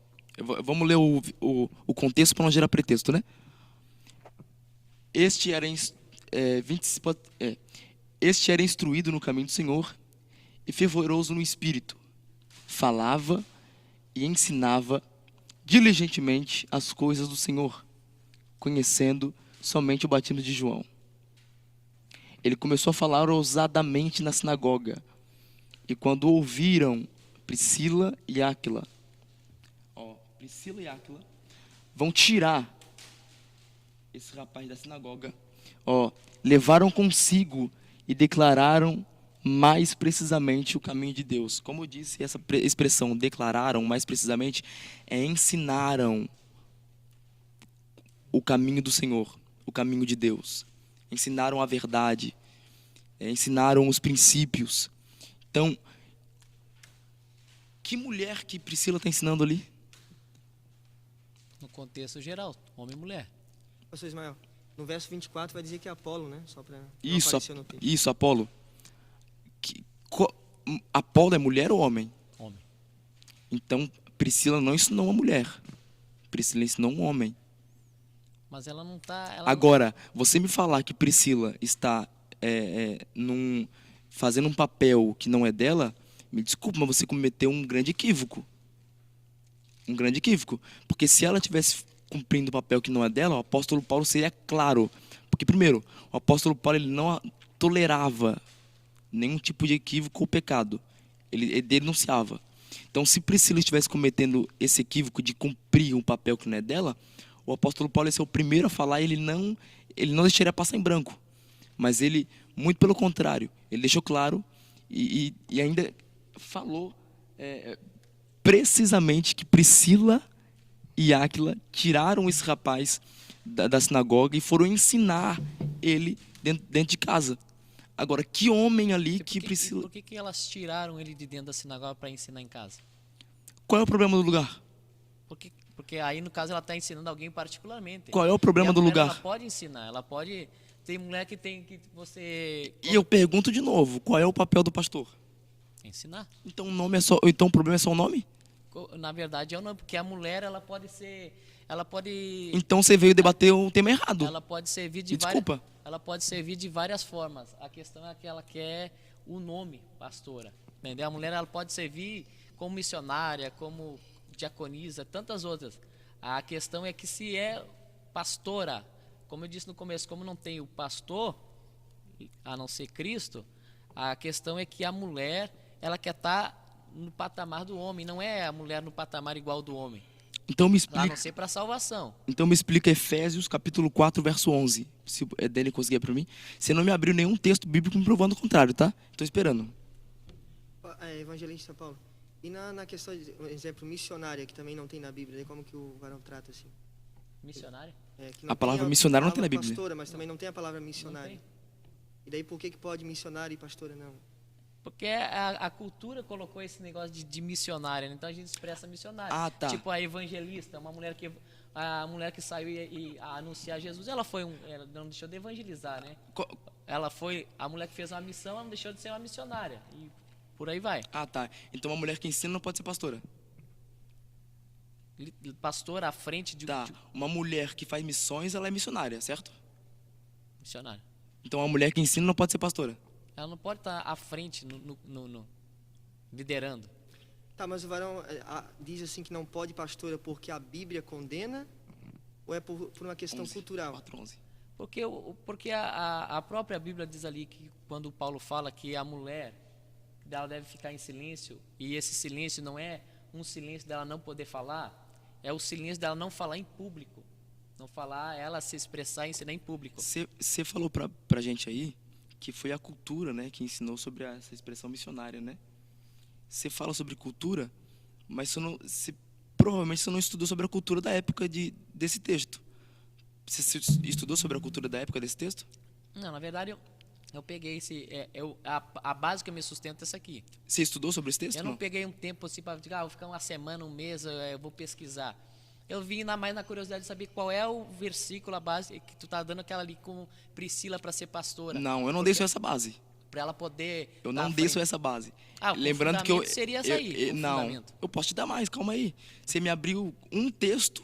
vamos ler o contexto para não gerar pretexto, né? Este era instruído no caminho do Senhor e fervoroso no espírito. Falava e ensinava diligentemente as coisas do Senhor, conhecendo somente o batismo de João. Ele começou a falar ousadamente na sinagoga. E quando ouviram Priscila e Áquila, vão tirar esse rapaz da sinagoga, levaram consigo e declararam mais precisamente o caminho de Deus. Como eu disse, essa expressão declararam mais precisamente ensinaram o caminho do Senhor, o caminho de Deus. Ensinaram a verdade, ensinaram os princípios. Então, que mulher que Priscila está ensinando ali? No contexto geral, homem e mulher. Pastor Ismael, no verso 24 vai dizer que é Apolo, né? Só para Isso, Apolo. Apolo é mulher ou homem? Homem. Então, Priscila não ensinou uma mulher. Priscila ensinou um homem. Mas ela não está... Agora, você me falar que Priscila está fazendo um papel que não é dela, me desculpa, mas você cometeu um grande equívoco. Um grande equívoco. Porque se ela estivesse cumprindo o papel que não é dela, o apóstolo Paulo seria claro. Porque, primeiro, o apóstolo Paulo ele não tolerava nenhum tipo de equívoco ou pecado. Ele denunciava. Então, se Priscila estivesse cometendo esse equívoco de cumprir um papel que não é dela, o apóstolo Paulo ia ser o primeiro a falar, ele não deixaria passar em branco. Mas ele, muito pelo contrário, ele deixou claro e ainda falou precisamente que Priscila e Áquila tiraram esse rapaz da sinagoga e foram ensinar ele dentro de casa. Agora, que homem ali que Priscila... Por que elas tiraram ele de dentro da sinagoga para ensinar em casa? Qual é o problema do lugar? Porque aí, no caso, ela está ensinando alguém particularmente. Qual é o problema do lugar? Ela pode ensinar, ela pode... Tem mulher que tem que você... E eu pergunto de novo, qual é o papel do pastor? Ensinar. Então o problema é só o nome? Na verdade, é o nome, porque a mulher, ela pode ser... Então você veio debater o tema errado. Ela pode servir Desculpa. Ela pode servir de várias formas. A questão é que ela quer o nome pastora. Entendeu? A mulher ela pode servir como missionária, como diaconisa, tantas outras. A questão é que se é pastora, como eu disse no começo, como não tem o pastor, a não ser Cristo, a questão é que a mulher, ela quer estar no patamar do homem, não é a mulher no patamar igual do homem, Então me a explica, não ser para salvação. então me explica Efésios capítulo 4, verso 11. Se Dani conseguir para mim. Você não me abriu nenhum texto bíblico me provando o contrário, tá? Tô esperando. Evangelista Paulo, e na questão, por exemplo, missionária, que também não tem na Bíblia, como que o varão trata assim? Missionário? Que A palavra tem missionário não tem na palavra Bíblia. pastora, mas também não tem a palavra missionária. tem. E daí por que pode missionária e pastora não? Porque a cultura colocou esse negócio de missionária, né? Então a gente expressa missionária. Ah, tá. Tipo a evangelista, a mulher que saiu e a anunciar Jesus, ela não deixou de evangelizar, né? Ela foi a mulher que fez uma missão, ela não deixou de ser uma missionária. E por aí vai. Ah, tá. Então uma mulher que ensina não pode ser pastora. Pastor à frente de Tá. Uma mulher que faz missões, ela é missionária, certo? missionário. Então uma mulher que ensina não pode ser pastora. Ela não pode estar à frente, liderando. Tá, mas o varão diz assim que não pode pastora porque a Bíblia condena ou é por uma questão 11, cultural? 4:11. Porque a própria Bíblia diz ali que quando Paulo fala que a mulher ela deve ficar em silêncio, e esse silêncio não é um silêncio dela não poder falar, é o silêncio dela não falar em público, não falar, ela se expressar e ensinar em público. Você falou pra gente aí que foi a cultura, né, que ensinou sobre essa expressão missionária, né? Você fala sobre cultura, mas provavelmente você não estudou sobre a cultura da época desse texto. Você estudou sobre a cultura da época desse texto? Não, na verdade eu peguei a base que eu me sustento é essa aqui. Você estudou sobre esse texto? Eu não peguei um tempo assim para dizer, vou ficar uma semana, um mês, eu vou pesquisar. Eu vim mais na curiosidade de saber qual é o versículo, a base que tu tá dando aquela ali com Priscila para ser pastora. Não, eu não dei só essa base. Para ela poder. Eu não dei só essa base. Lembrando que seria essa aí. Não, eu posso te dar mais, calma aí. Você me abriu um texto,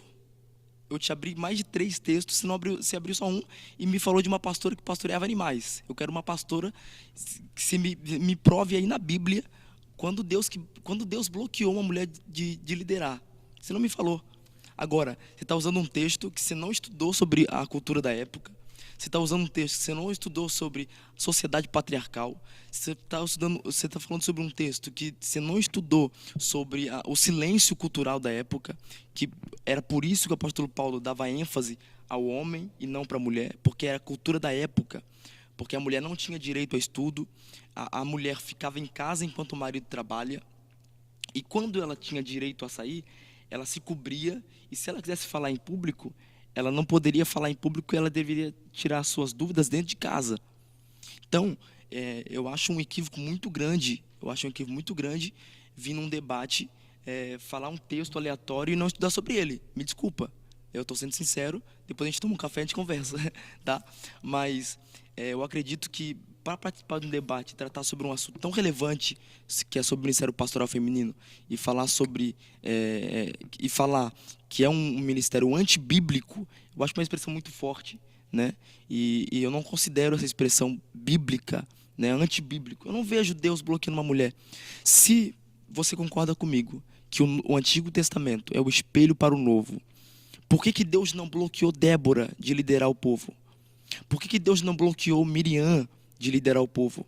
eu te abri mais de 3 textos, você abriu só um e me falou de uma pastora que pastoreava animais. Eu quero uma pastora que você me prove aí na Bíblia quando Deus bloqueou uma mulher de liderar. Você não me falou. Agora, você está usando um texto que você não estudou sobre a cultura da época. Você está usando um texto que você não estudou sobre sociedade patriarcal. Você está falando sobre um texto que você não estudou sobre o silêncio cultural da época, que era por isso que o apóstolo Paulo dava ênfase ao homem e não para a mulher, porque era a cultura da época, porque a mulher não tinha direito a estudo, a mulher ficava em casa enquanto o marido trabalha, e quando ela tinha direito a sair, ela se cobria, e se ela quisesse falar em público, ela não poderia falar em público, ela deveria tirar suas dúvidas dentro de casa. Então, eu acho um equívoco muito grande, vir num debate, falar um texto aleatório e não estudar sobre ele. Me desculpa, eu estou sendo sincero, depois a gente toma um café e a gente conversa, tá? Mas eu acredito que para participar de um debate e tratar sobre um assunto tão relevante, que é sobre o Ministério Pastoral Feminino, e falar que é um ministério antibíblico, eu acho uma expressão muito forte, né? E eu não considero essa expressão bíblica, né, antibíblico. Eu não vejo Deus bloqueando uma mulher. Se você concorda comigo que o Antigo Testamento é o espelho para o Novo, por que Deus não bloqueou Débora de liderar o povo? Por que Deus não bloqueou Miriam de liderar o povo?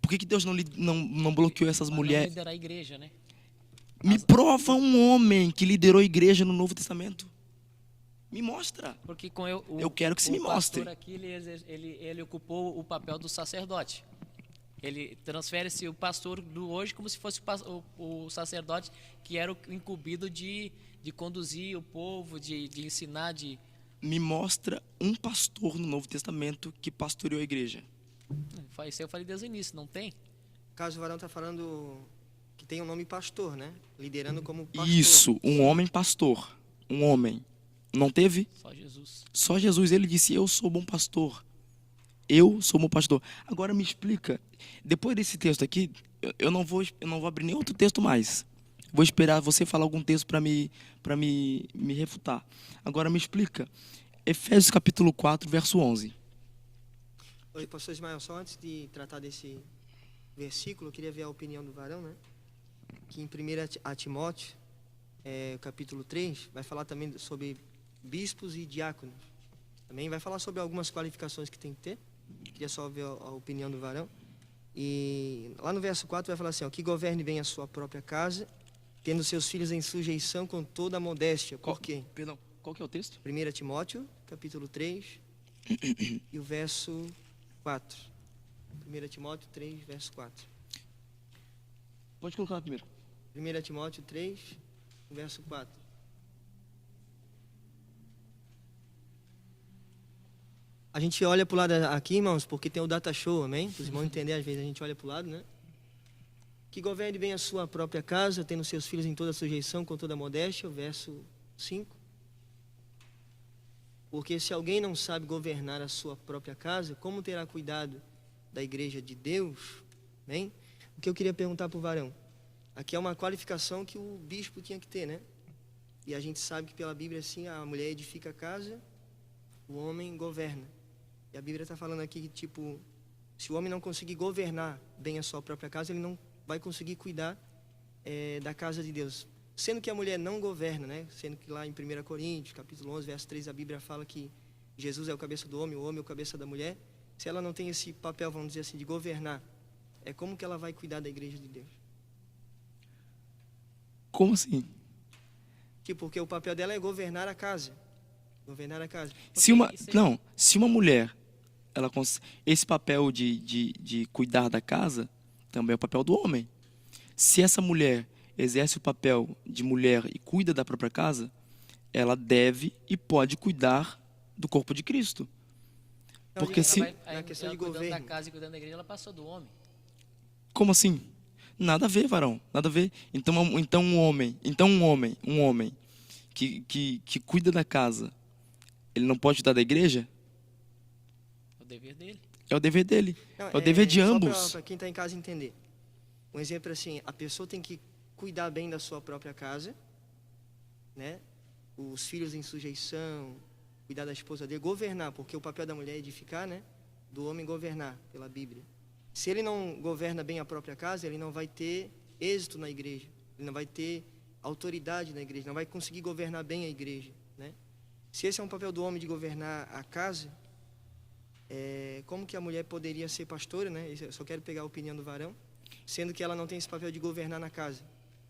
Por que Deus não bloqueou essas mulheres? Não liderar a igreja, né? Me prova um homem que liderou a igreja no Novo Testamento. Me mostra. Porque eu quero que você me mostre. O pastor aqui, ele ocupou o papel do sacerdote. Ele transfere-se o pastor do hoje como se fosse o sacerdote que era o incumbido de conduzir o povo, de ensinar, Me mostra um pastor no Novo Testamento que pastoreou a igreja. Isso eu falei desde o início, não tem? Caso o varão está falando que tem o nome pastor, né? Liderando como pastor. Isso, um homem pastor. Um homem. Não teve? Só Jesus. Só Jesus, ele disse, eu sou bom pastor. Eu sou bom pastor. Agora me explica, depois desse texto aqui, eu não vou abrir nem outro texto mais. Vou esperar você falar algum texto para me refutar. Agora me explica, Efésios capítulo 4, verso 11. Oi, pastor Ismael, só antes de tratar desse versículo, eu queria ver a opinião do varão, né? Que em 1 Timóteo, o capítulo 3, vai falar também sobre bispos e diáconos. Também vai falar sobre algumas qualificações que tem que ter. Queria só ver a opinião do varão. E lá no verso 4 vai falar assim, ó, que governe bem a sua própria casa, tendo seus filhos em sujeição com toda a modéstia. Por quê? Perdão, qual que é o texto? 1 Timóteo, capítulo 3, e o verso 4. 1 Timóteo 3, verso 4. Pode colocar lá primeiro. 1 Timóteo 3, verso 4. A gente olha para o lado aqui, irmãos, porque tem o data show, amém? Para os irmãos entenderem, às vezes a gente olha para o lado, né? Que governe bem a sua própria casa, tendo seus filhos em toda sujeição, com toda modéstia, o verso 5. Porque se alguém não sabe governar a sua própria casa, como terá cuidado da igreja de Deus? Amém? O que eu queria perguntar para o varão? Aqui é uma qualificação que o bispo tinha que ter, né? E a gente sabe que pela Bíblia, assim, a mulher edifica a casa, o homem governa. E a Bíblia está falando aqui que, tipo, se o homem não conseguir governar bem a sua própria casa, ele não vai conseguir cuidar da casa de Deus. Sendo que a mulher não governa, né? Sendo que lá em 1 Coríntios, capítulo 11, verso 3, a Bíblia fala que Jesus é o cabeça do homem, o homem é o cabeça da mulher. Se ela não tem esse papel, vamos dizer assim, de governar, como que ela vai cuidar da igreja de Deus? Como assim? Tipo, porque o papel dela é governar a casa. Governar a casa. Se uma mulher, esse papel de cuidar da casa, também é o papel do homem. Se essa mulher exerce o papel de mulher e cuida da própria casa, ela deve e pode cuidar do corpo de Cristo. Porque se... na questão de cuidando governo da casa e cuidando da igreja, ela passou do homem. Como assim? Nada a ver, varão. Nada a ver. Então um homem que cuida da casa, ele não pode cuidar da igreja? É o dever dele. É o dever dele. Não, é o dever de ambos. Só para quem está em casa entender. Um exemplo assim, a pessoa tem que cuidar bem da sua própria casa, né? Os filhos em sujeição, cuidar da esposa dele, governar, porque o papel da mulher é edificar, né? Do homem governar, pela Bíblia. Se ele não governa bem a própria casa, ele não vai ter êxito na igreja. Ele não vai ter autoridade na igreja, não vai conseguir governar bem a igreja, né? Se esse é um papel do homem de governar a casa, como que a mulher poderia ser pastora, né? Eu só quero pegar a opinião do varão, sendo que ela não tem esse papel de governar na casa.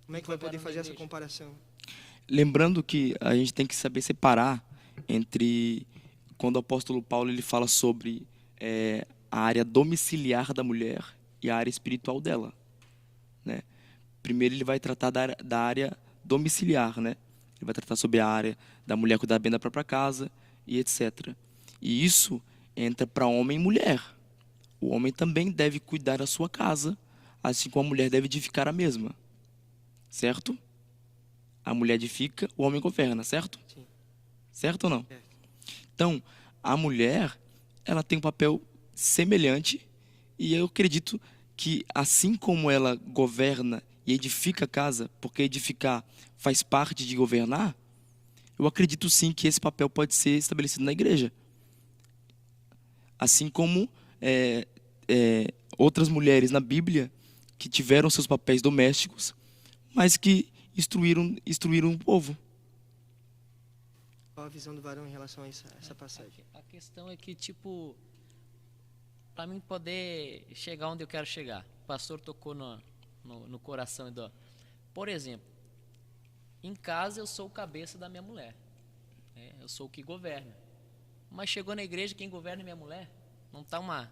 Como é que vai poder fazer essa comparação? Lembrando que a gente tem que saber separar entre quando o apóstolo Paulo ele fala sobre a área domiciliar da mulher e a área espiritual dela, né? Primeiro ele vai tratar da área domiciliar, né? Ele vai tratar sobre a área da mulher cuidar bem da própria casa e etc. E isso entra para homem e mulher. O homem também deve cuidar da sua casa, assim como a mulher deve edificar a mesma. Certo? A mulher edifica, o homem governa, certo? Sim. Certo ou não? É. Então, a mulher, ela tem um papel semelhante e eu acredito que assim como ela governa e edifica a casa, porque edificar faz parte de governar, eu acredito sim que esse papel pode ser estabelecido na igreja. Assim como outras mulheres na Bíblia que tiveram seus papéis domésticos, mas que instruíram o povo. Qual a visão do varão em relação a essa passagem? A questão é que, tipo, para mim poder chegar onde eu quero chegar, o pastor tocou no coração. Por exemplo, em casa eu sou o cabeça da minha mulher, eu sou o que governa. Mas chegou na igreja, quem governa é minha mulher? Não está uma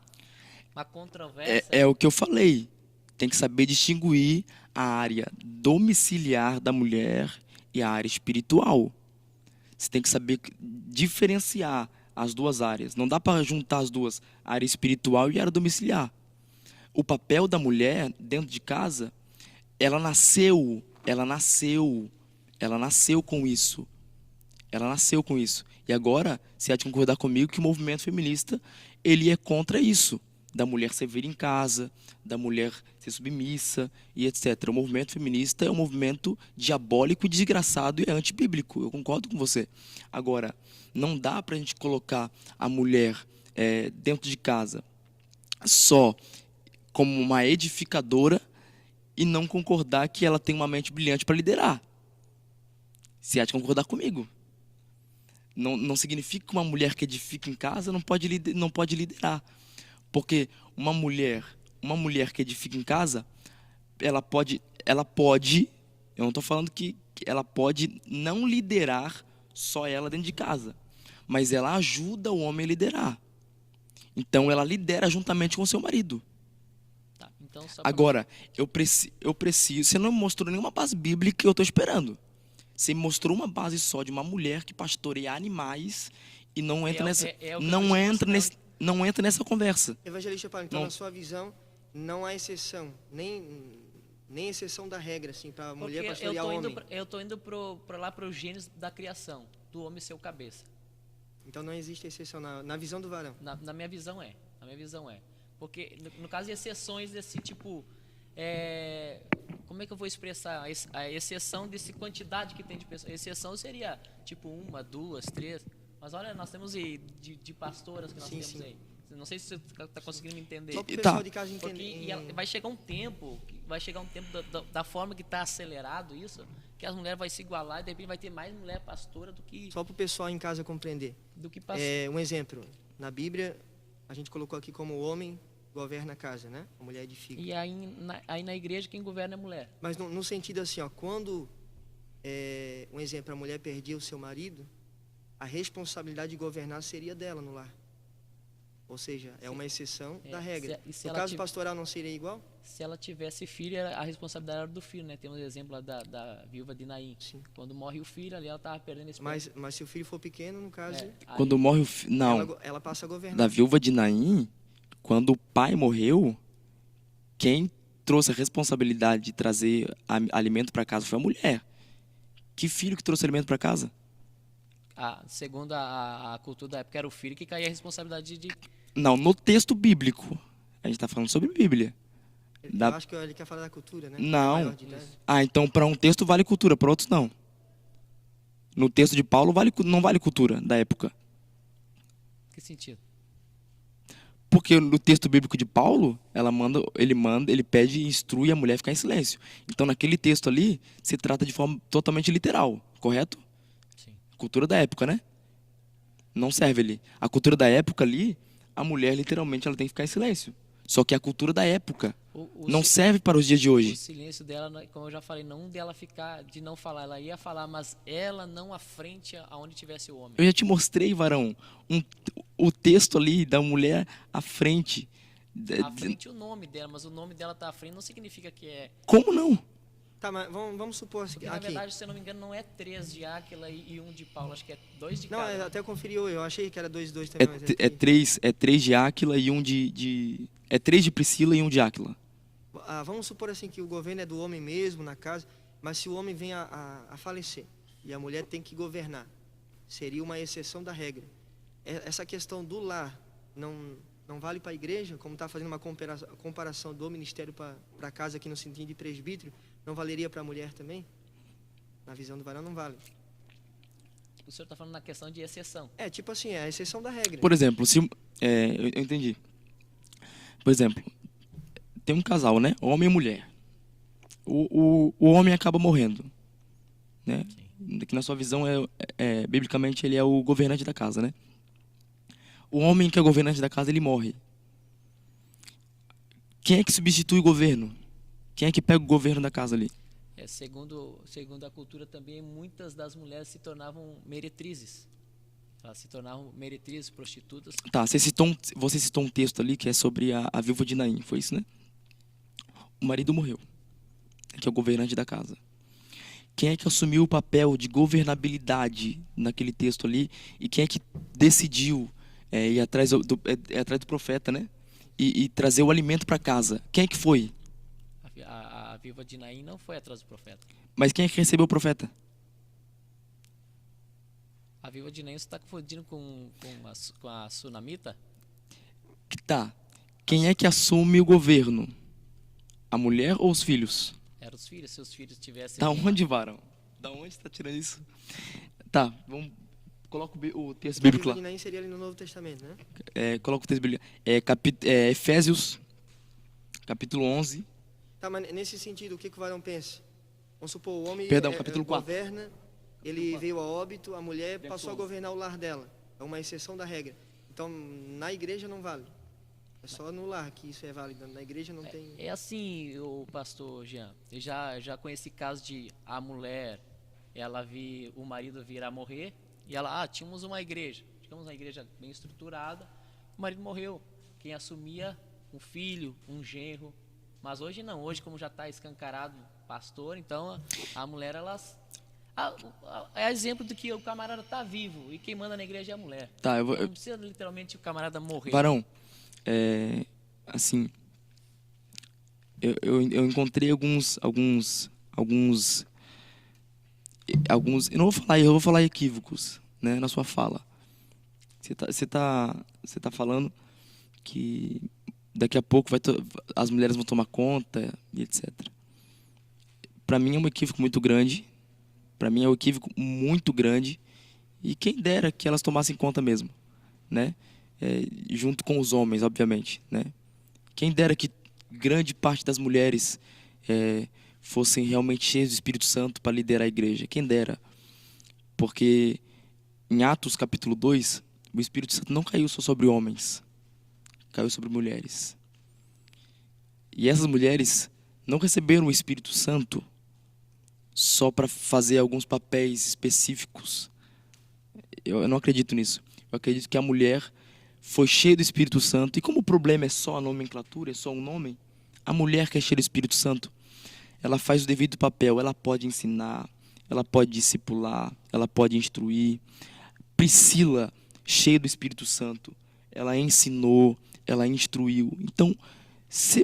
controvérsia? É o que eu falei. Tem que saber distinguir a área domiciliar da mulher e a área espiritual. Você tem que saber diferenciar as duas áreas. Não dá para juntar as duas, a área espiritual e a área domiciliar. O papel da mulher dentro de casa, ela nasceu com isso. Ela nasceu com isso. E agora, você há de concordar comigo que o movimento feminista, ele é contra isso. Da mulher servir em casa, da mulher ser submissa e etc. O movimento feminista é um movimento diabólico e desgraçado e é antibíblico. Eu concordo com você. Agora, não dá para a gente colocar a mulher dentro de casa só como uma edificadora e não concordar que ela tem uma mente brilhante para liderar. Você há de concordar comigo. Não significa que uma mulher que edifica em casa não pode liderar. Porque uma mulher que edifica em casa, ela pode, eu não estou falando que ela pode não liderar só ela dentro de casa, mas ela ajuda o homem a liderar. Então ela lidera juntamente com o seu marido. Tá, então, Agora, eu preciso. Você não me mostrou nenhuma base bíblica que eu estou esperando. Você me mostrou uma base só de uma mulher que pastoreia animais e não entra não entra nessa conversa. Evangelista Paulo, então Não. na sua visão, não há exceção, nem exceção da regra, assim, para a mulher pastorear o homem. Eu tô indo lá para o Gênesis da criação, do homem ser o cabeça. Então não existe exceção na visão do varão. Na minha visão é. Porque, no caso de exceções desse tipo, como é que eu vou expressar a exceção desse quantidade que tem de pessoas? A exceção seria tipo 1, 2, 3. Mas olha, nós temos de pastoras que nós temos aí. Não sei se você está conseguindo me entender. Só para o pessoal de casa entender. Vai chegar um tempo da forma que está acelerado isso, que as mulheres vão se igualar e de repente vai ter mais mulher pastora do que Só para o pessoal em casa compreender. pastor. Um exemplo, na Bíblia, a gente colocou aqui como o homem governa a casa, né? A mulher edifica. E aí na igreja quem governa é a mulher. Mas no sentido assim, ó, quando, um exemplo, a mulher perdia o seu marido, a responsabilidade de governar seria dela no lar. Ou seja, é uma exceção da regra. No caso pastoral não seria igual? Se ela tivesse filho, a responsabilidade era do filho, né? Temos o exemplo lá da viúva de Naim. Sim. Quando morre o filho, ali ela estava perdendo esse Mas se o filho for pequeno, no caso, Quando morre o filho. Não. ela passa a governar. Da viúva de Naim, quando o pai morreu, quem trouxe a responsabilidade de trazer alimento para casa foi a mulher. Que filho que trouxe alimento para casa? Segundo a cultura da época, era o filho que caía a responsabilidade de... Não, no texto bíblico. A gente está falando sobre Bíblia. Eu acho que ele quer falar da cultura, né? Não. Então para um texto vale cultura, para outros não. No texto de Paulo não vale cultura da época. Que sentido? Porque no texto bíblico de Paulo, ele pede e instrui a mulher a ficar em silêncio. Então naquele texto ali, se trata de forma totalmente literal, correto? Sim. Cultura da época, né? Não serve ali. A cultura da época ali, a mulher literalmente ela tem que ficar em silêncio. Só que a cultura da época não serve para os dias de hoje. O silêncio dela, como eu já falei, não dela ficar, de não falar. Ela ia falar, mas ela não à frente aonde tivesse o homem. Eu já te mostrei, varão, o texto ali da mulher à frente. À frente o nome dela, mas o nome dela tá à frente não significa que é... Como não? Tá, mas vamos supor assim, porque, na verdade, se eu não me engano, não é 3 de Áquila e 1 de Paulo, acho que é 2 de cada. Não, até conferi, eu achei que era 2 também. Mas é 3 de Áquila e 1 de... É 3 de Priscila e 1 de Áquila. Vamos supor assim que o governo é do homem mesmo na casa, mas se o homem vem a falecer e a mulher tem que governar, seria uma exceção da regra. Essa questão do lar não vale para a igreja, como está fazendo uma comparação do ministério para a casa aqui no sentido de presbítero, não valeria para a mulher também? Na visão do varão não vale. O senhor está falando na questão de exceção. Tipo assim, é a exceção da regra. Por exemplo, eu entendi. Por exemplo, tem um casal, né? Homem e mulher. O homem acaba morrendo, né? Que na sua visão biblicamente ele é o governante da casa, né? O homem que é governante da casa ele morre. Quem é que substitui o governo? Quem é que pega o governo da casa ali? Segundo a cultura também, muitas das mulheres se tornavam meretrizes. Elas se tornavam meretrizes, prostitutas. Tá, você citou um texto ali que é sobre a viúva de Naim, foi isso, né? O marido morreu, que é o governante da casa. Quem é que assumiu o papel de governabilidade naquele texto ali? E quem é que decidiu ir atrás do profeta, né? E trazer o alimento para casa? Quem é que foi? A viúva de Naim não foi atrás do profeta. Mas quem é que recebeu o profeta? A viúva de Naim, você está confundindo com a sunamita? Tá. Quem é que assume o governo? A mulher ou os filhos? Eram os filhos, se os filhos tivessem... Da onde, varão? Da onde você está tirando isso? Tá, coloca o texto bíblico lá. A viúva de Naim seria ali no Novo Testamento, né? Coloca o texto bíblico. Efésios, capítulo 11. Tá, mas nesse sentido, o que o varão pensa? Vamos supor, o homem Capítulo 4. governa ele veio a óbito, a mulher Deve passou a ser. governar o lar dela. É uma exceção da regra. Então, na igreja não vale. É só no lar que isso é válido. Na igreja não tem... É assim, o pastor Jean, eu já conheci casos de a mulher, o marido vir a morrer, e ela, tínhamos uma igreja bem estruturada, o marido morreu, quem assumia um filho, um genro, mas hoje não, hoje como já está escancarado pastor, então a mulher, é exemplo do que o camarada está vivo, e quem manda na igreja é a mulher. Tá, Não precisa literalmente o camarada morrer. Varão, assim, eu encontrei alguns, eu não vou falar, eu vou falar equívocos, né, na sua fala. Você tá falando que daqui a pouco as mulheres vão tomar conta e etc. Para mim é um equívoco muito grande. E quem dera que elas tomassem conta mesmo, né? Junto com os homens, obviamente, né? Quem dera que grande parte das mulheres fossem realmente cheias do Espírito Santo para liderar a igreja. Quem dera. Porque em Atos capítulo 2, o Espírito Santo não caiu só sobre homens, caiu sobre mulheres. E essas mulheres não receberam o Espírito Santo só para fazer alguns papéis específicos. Eu não acredito nisso. Eu acredito que a mulher foi cheia do Espírito Santo. E como o problema é só a nomenclatura, é só um nome, a mulher que é cheia do Espírito Santo, ela faz o devido papel. Ela pode ensinar, ela pode discipular, ela pode instruir. Priscila, cheia do Espírito Santo, ela ensinou, ela instruiu. Então,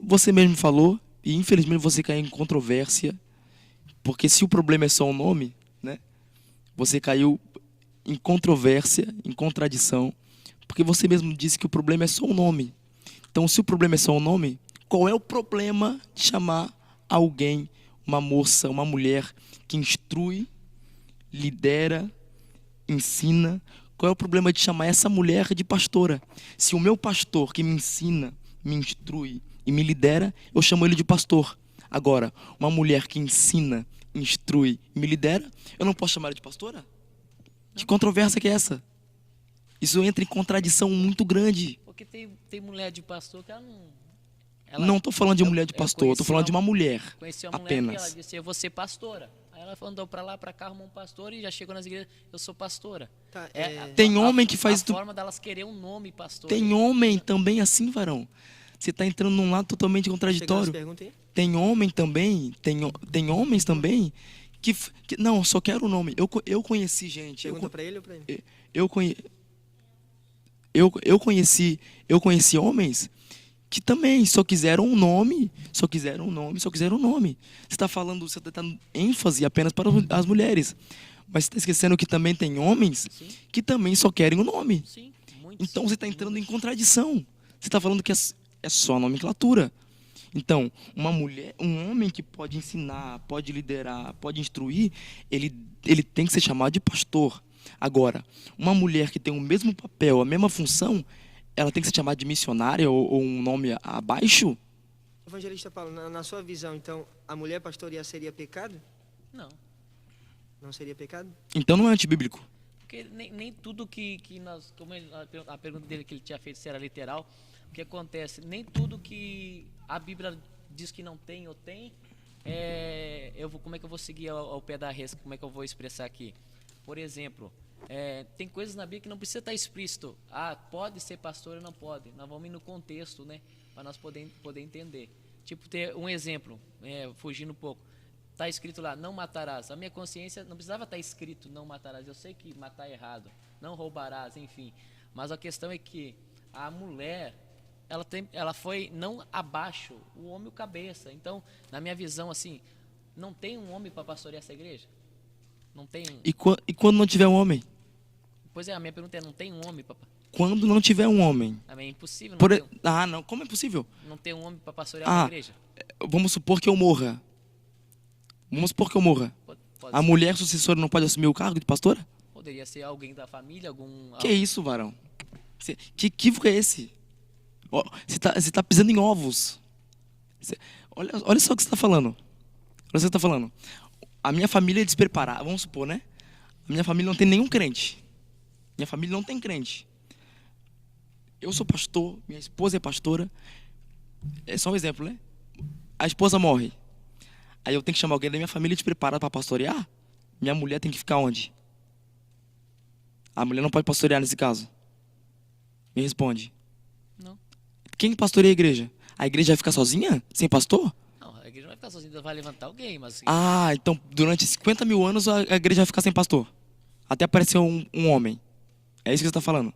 você mesmo falou, e infelizmente você caiu em controvérsia, porque se o problema é só o nome, né, você caiu em controvérsia, em contradição, porque você mesmo disse que o problema é só o nome. Então, se o problema é só o nome, qual é o problema de chamar alguém, uma moça, uma mulher que instrui, lidera, ensina? Qual é o problema de chamar essa mulher de pastora? Se o meu pastor que me ensina, me instrui e me lidera, eu chamo ele de pastor. Agora, uma mulher que ensina, instrui e me lidera, eu não posso chamar ela de pastora? Que controvérsia que é essa? Isso entra em contradição muito grande. Porque tem mulher de pastor que ela não... Não estou falando de mulher de pastor, estou falando de uma mulher Conheci uma mulher apenas. que ela disse, eu vou ser pastora. Aí ela andou pra lá, pra cá, arrumou um pastor e já chegou nas igrejas, eu sou pastora. Tá, Tem homem que faz... A forma delas querer um nome pastor. Tem homem também assim, varão. Você está entrando num lado totalmente contraditório. Tem homem também, tem homens também que não, só quero o nome. Eu conheci gente. Pergunta para ele ou para ele? Eu conheci homens que também só quiseram um nome. Você está falando, você está dando ênfase apenas para as mulheres. Mas você está esquecendo que também tem homens que também só querem o nome. Sim, então você está entrando em contradição. Você está falando que é só a nomenclatura. Então, uma mulher, um homem que pode ensinar, pode liderar, pode instruir, ele tem que ser chamado de pastor. Agora, uma mulher que tem o mesmo papel, a mesma função, ela tem que ser chamada de missionária ou um nome abaixo? Evangelista Paulo, na sua visão, então, a mulher pastorear seria pecado? Não. Não seria pecado? Então não é antibíblico. Porque nem tudo que nós... Como a pergunta dele que ele tinha feito se era literal, o que acontece? Nem tudo que a Bíblia diz que não tem ou tem, como é que eu vou seguir ao pé da risca? Como é que eu vou expressar aqui? Por exemplo, tem coisas na Bíblia que não precisa estar explícito. Pode ser pastor ou não pode. Nós vamos ir no contexto, né? Para nós poder entender. Tipo, ter um exemplo, fugindo um pouco. Está escrito lá, não matarás. A minha consciência não precisava estar escrito, não matarás. Eu sei que matar é errado. Não roubarás, enfim. Mas a questão é que a mulher, ela foi não abaixo, o homem o cabeça. Então, na minha visão, assim, não tem um homem para pastorear essa igreja? Não tem. E quando não tiver um homem? Pois é, a minha pergunta é, não tem um homem, papai? Quando não tiver um homem. É impossível não. Como é possível? Não ter um homem para pastorear uma igreja? Vamos supor que eu morra. Pode a mulher sucessora não pode assumir o cargo de pastora? Poderia ser alguém da família, Que isso, varão? Que equívoco é esse? Você tá pisando em ovos. Olha só o que você está falando. A minha família é despreparada. Vamos supor, né? Minha família não tem nenhum crente. Minha família não tem crente. Eu sou pastor, minha esposa é pastora. É só um exemplo, né? A esposa morre. Aí eu tenho que chamar alguém da minha família te preparar para pastorear? Minha mulher tem que ficar onde? A mulher não pode pastorear nesse caso? Me responde. Não. Quem pastoreia a igreja? A igreja vai ficar sozinha? Sem pastor? Não, a igreja não vai ficar sozinha, vai levantar alguém, mas assim, Ah, então durante 50 mil anos a igreja vai ficar sem pastor. Até aparecer um homem. É isso que você está falando.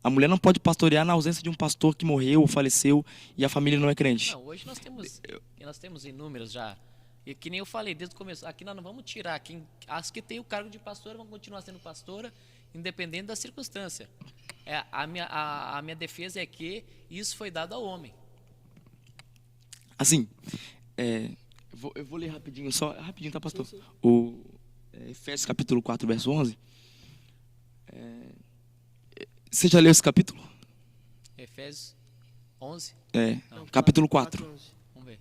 A mulher não pode pastorear na ausência de um pastor que morreu ou faleceu e a família não é crente. não, hoje nós temos inúmeros já. E que nem eu falei desde o começo, aqui nós não vamos tirar as que têm o cargo de pastora vão continuar sendo pastora, independente da circunstância. A minha defesa é que isso foi dado ao homem. Assim, eu vou ler rapidinho, rapidinho, tá, pastor? Sim, sim. Efésios capítulo 4, verso 11. Você já leu esse capítulo? Efésios 11, Não, capítulo 4. 4:11. vamos ver.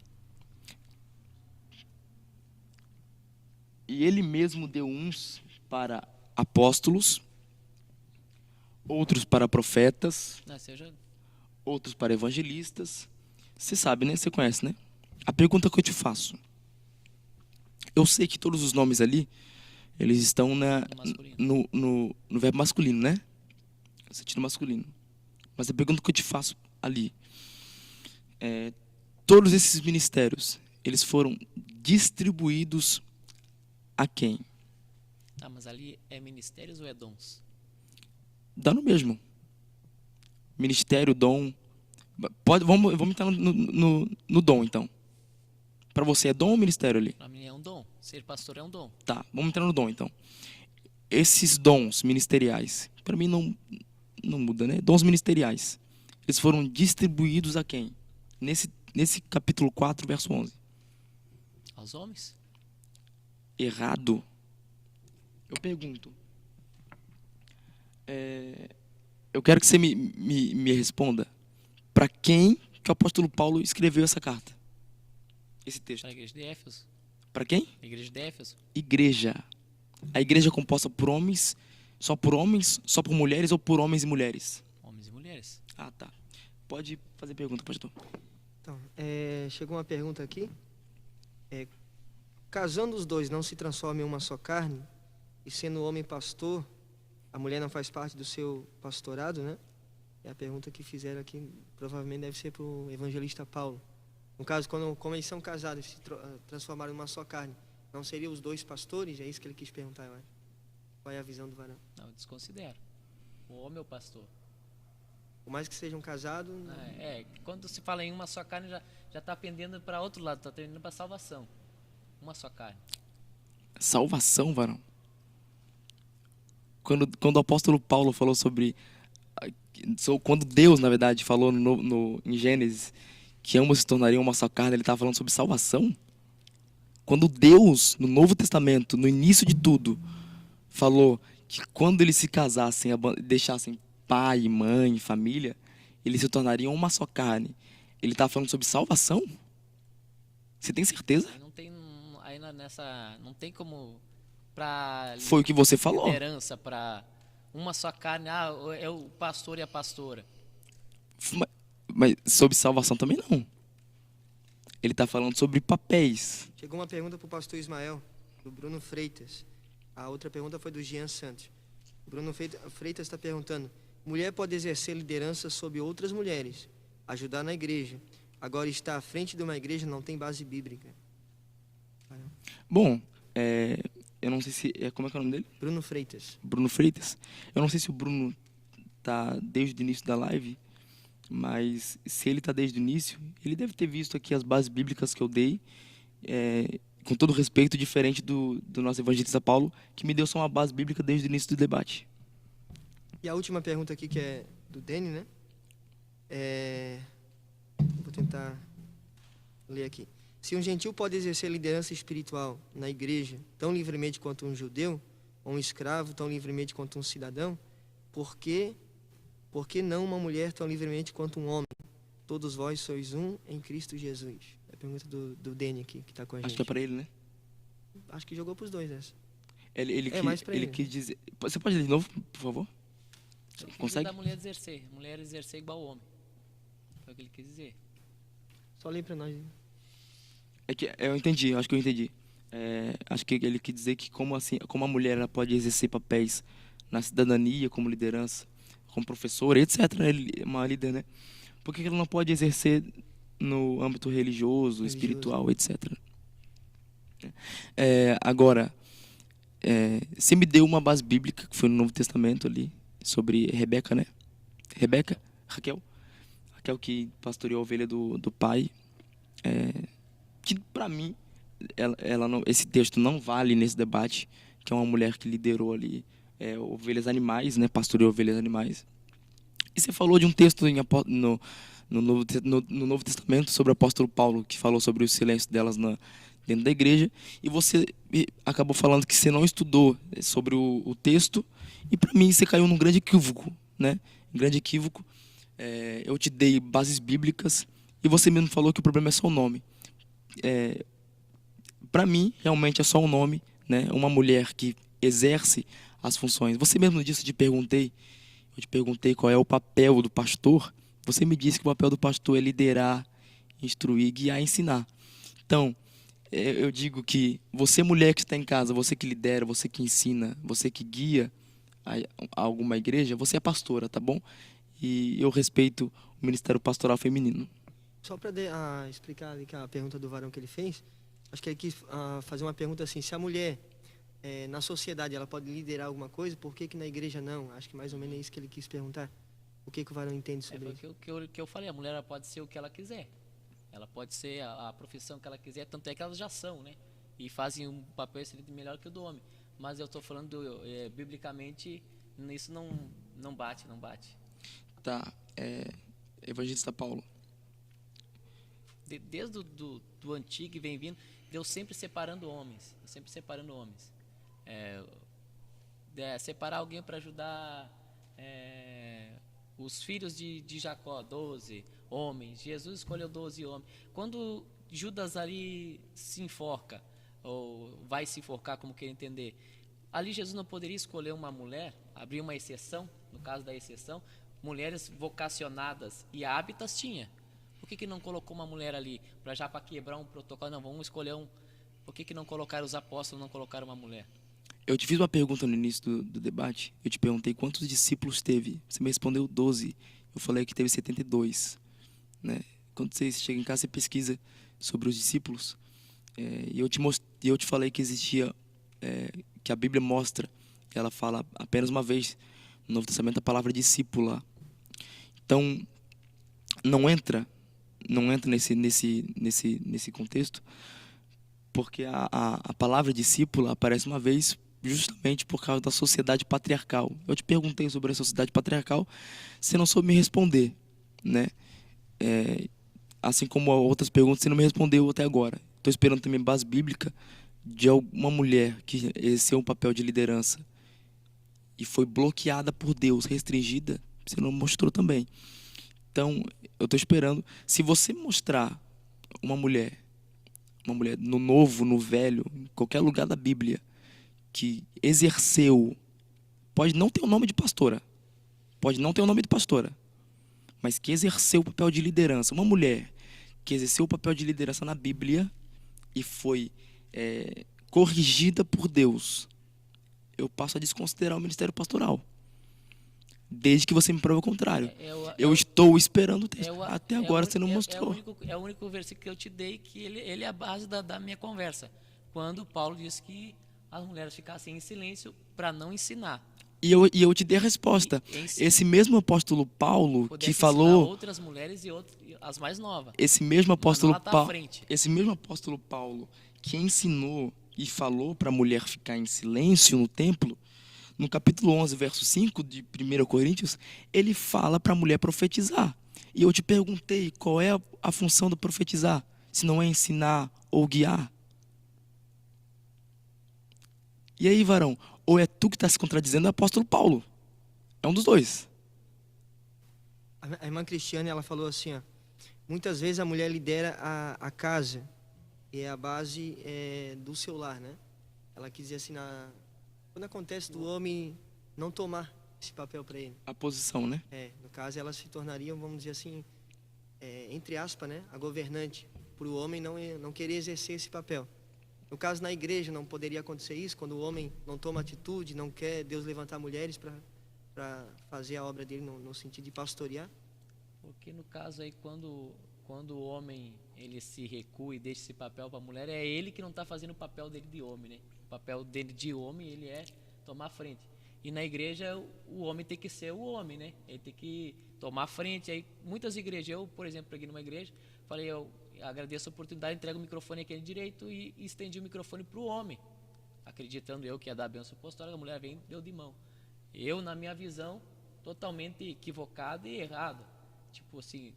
E ele mesmo deu uns para apóstolos, outros para profetas, Não, seja, outros para evangelistas. Você sabe, né? Você conhece, né? A pergunta que eu te faço. Eu sei que todos os nomes ali, eles estão no verbo masculino, né? No sentido masculino. Mas a pergunta que eu te faço ali todos esses ministérios, eles foram distribuídos a quem? tá, mas ali é ministérios ou é dons? Dá no mesmo. Ministério, dom. Vamos entrar no dom, então. Para você é dom ou ministério ali? Para mim é um dom. Ser pastor é um dom. Tá, vamos entrar no dom, então. Esses dons ministeriais, para mim não muda, né? Dons ministeriais. Eles foram distribuídos a quem? Nesse capítulo 4, verso 11. Aos homens? Errado. Eu pergunto. Eu quero que você me responda. Para quem que o apóstolo Paulo escreveu essa carta? Esse texto. Para a igreja de Éfeso. Para quem? A igreja de Éfeso. Igreja. A igreja é composta por homens, só por mulheres ou por homens e mulheres? Homens e mulheres. Ah, tá. Pode fazer pergunta, pastor. Então, chegou uma pergunta aqui. Casando os dois não se transforma em uma só carne? E sendo o homem pastor, a mulher não faz parte do seu pastorado, né? É a pergunta que fizeram aqui, provavelmente deve ser para o evangelista Paulo. No caso, como eles são casados, se transformaram em uma só carne, não seriam os dois pastores? É isso que ele quis perguntar, eu acho. Qual é a visão do varão? Não, eu desconsidero. O homem é o pastor. Por mais que sejam casados... Quando se fala em uma só carne, já está pendendo para outro lado, está pendendo para salvação. Uma só carne. Salvação, varão. Quando o apóstolo Paulo falou quando Deus, na verdade, falou em Gênesis que ambos se tornariam uma só carne, ele estava falando sobre salvação? Quando Deus, no Novo Testamento, no início de tudo, falou que quando eles se casassem, deixassem pai, mãe, família, eles se tornariam uma só carne, ele estava falando sobre salvação? Você tem certeza? Não tem como para Foi o que você falou. Liderança para uma só carne, é o pastor e a pastora. Mas sobre salvação também não. Ele está falando sobre papéis. Chegou uma pergunta para o pastor Ismael, do Bruno Freitas. A outra pergunta foi do Jean Santos. O Bruno Freitas está perguntando: mulher pode exercer liderança sobre outras mulheres, ajudar na igreja. Agora, estar à frente de uma igreja não tem base bíblica. Bom, eu não sei se... como é que é o nome dele? Bruno Freitas. Bruno Freitas. Eu não sei se o Bruno tá desde o início da live, mas se ele tá desde o início, ele deve ter visto aqui as bases bíblicas que eu dei, com todo respeito, diferente do nosso evangelista Paulo, que me deu só uma base bíblica desde o início do debate. E a última pergunta aqui, que é do Dani, né? Vou tentar ler aqui. Se um gentil pode exercer liderança espiritual na igreja tão livremente quanto um judeu, ou um escravo tão livremente quanto um cidadão, por que não uma mulher tão livremente quanto um homem? Todos vós sois um em Cristo Jesus. É a pergunta do Dani aqui, que está com a gente. Acho que é para ele, né? Acho que jogou para os dois essa. Ele quis dizer... Você pode ler de novo, por favor? Consegue? Da mulher exercer igual ao homem. Foi o que ele quis dizer. Só lê para nós. É que eu entendi, acho que eu entendi. Acho que ele quis dizer que como a mulher ela pode exercer papéis na cidadania, como liderança, como professora, etc. Ele é uma líder, né? Por que ela não pode exercer no âmbito religioso, espiritual, etc. Agora, você me deu uma base bíblica, que foi no Novo Testamento ali, sobre Rebeca, né? Raquel que pastoreou a ovelha do pai. Que, para mim, esse texto não vale nesse debate, que é uma mulher que liderou ali ovelhas animais, né? Pastoreou ovelhas animais. E você falou de um texto no Novo Testamento sobre o apóstolo Paulo, que falou sobre o silêncio delas dentro da igreja, e você acabou falando que você não estudou sobre o texto, e para mim você caiu num grande equívoco, né? Um grande equívoco. Eu te dei bases bíblicas, e você mesmo falou que o problema é só o nome. Para mim, realmente é só um nome, né? Uma mulher que exerce as funções. Você mesmo disse, eu te perguntei qual é o papel do pastor. Você me disse que o papel do pastor é liderar, instruir, guiar, ensinar. Então, eu digo que você, mulher que está em casa, você que lidera, você que ensina, você que guia a alguma igreja, você é pastora, tá bom? E eu respeito o ministério pastoral feminino. Só para explicar ali que a pergunta do varão que ele fez, acho que ele quis fazer uma pergunta assim, se a mulher na sociedade ela pode liderar alguma coisa, por que na igreja não? Acho que mais ou menos é isso que ele quis perguntar. O que o varão entende sobre isso? O que eu falei, a mulher ela pode ser o que ela quiser. Ela pode ser a profissão que ela quiser, tanto é que elas já são, né? E fazem um papel excelente melhor que o do homem. Mas eu estou falando, biblicamente, isso não bate. Tá, Evangelista Paulo. Desde do antigo e vem vindo, Deus sempre separando homens. Separar alguém para ajudar os filhos de Jacó, 12 homens. Jesus escolheu 12 homens. Quando Judas ali se enforca, ou vai se enforcar, como quer entender, ali Jesus não poderia escolher uma mulher, abrir uma exceção, no caso da exceção, mulheres vocacionadas e hábitas tinha. Por que não colocou uma mulher ali, para quebrar um protocolo? Não, vamos escolher um. Por que não colocaram os apóstolos, não colocaram uma mulher? Eu te fiz uma pergunta no início do debate. Eu te perguntei quantos discípulos teve. Você me respondeu 12. Eu falei que teve 72. Né? Quando você chega em casa, você pesquisa sobre os discípulos. E eu te falei que existia, que a Bíblia mostra, ela fala apenas uma vez no Novo Testamento a palavra discípula. Então, não entra nesse contexto, porque a palavra discípula aparece uma vez justamente por causa da sociedade patriarcal. Eu te perguntei sobre a sociedade patriarcal, você não soube me responder, né? Assim como outras perguntas, você não me respondeu até agora. Estou esperando também base bíblica de alguma mulher que exerceu um papel de liderança e foi bloqueada por Deus, restringida, você não mostrou também. Então, eu estou esperando. Se você mostrar uma mulher no Novo, no Velho, em qualquer lugar da Bíblia, que exerceu, pode não ter o nome de pastora, mas que exerceu o papel de liderança. Uma mulher que exerceu o papel de liderança na Bíblia e foi corrigida por Deus, eu passo a desconsiderar o ministério pastoral. Desde que você me prove o contrário. Eu estou esperando o texto. Até agora você não mostrou. É o único versículo que eu te dei que ele é a base da minha conversa. Quando Paulo disse que as mulheres ficassem em silêncio para não ensinar. E eu te dei a resposta. Esse mesmo apóstolo Paulo que falou... outras mulheres e as mais novas. Esse mesmo apóstolo Paulo que ensinou e falou para a mulher ficar em silêncio no templo, no capítulo 11, verso 5 de 1 Coríntios, ele fala para a mulher profetizar. E eu te perguntei qual é a função do profetizar, se não é ensinar ou guiar. E aí, varão, ou é tu que está se contradizendo, ou é o apóstolo Paulo. É um dos dois. A irmã Cristiane, ela falou assim, muitas vezes a mulher lidera a casa, e é a base do seu lar, né? Ela quis dizer assim, Quando acontece do homem não tomar esse papel para ele, A posição, né? no caso elas se tornariam, vamos dizer assim, entre aspas, né, a governante, para o homem não querer exercer esse papel. No caso, na igreja, não poderia acontecer isso, quando o homem não toma atitude, não quer Deus levantar mulheres para fazer a obra dele no sentido de pastorear? Porque no caso aí, quando o homem ele se recua e deixa esse papel para a mulher, é ele que não está fazendo o papel dele de homem, né? O papel dele de homem, ele é tomar frente. E na igreja, o homem tem que ser o homem, né? Ele tem que tomar frente. Aí, muitas igrejas, eu, por exemplo, preguei numa igreja, falei, eu agradeço a oportunidade, entrego o microfone aqui direito e estendi o microfone para o homem, acreditando eu que ia dar a bênção apostólica. A mulher vem, deu de mão. Eu, na minha visão, totalmente equivocado e errado. Tipo assim,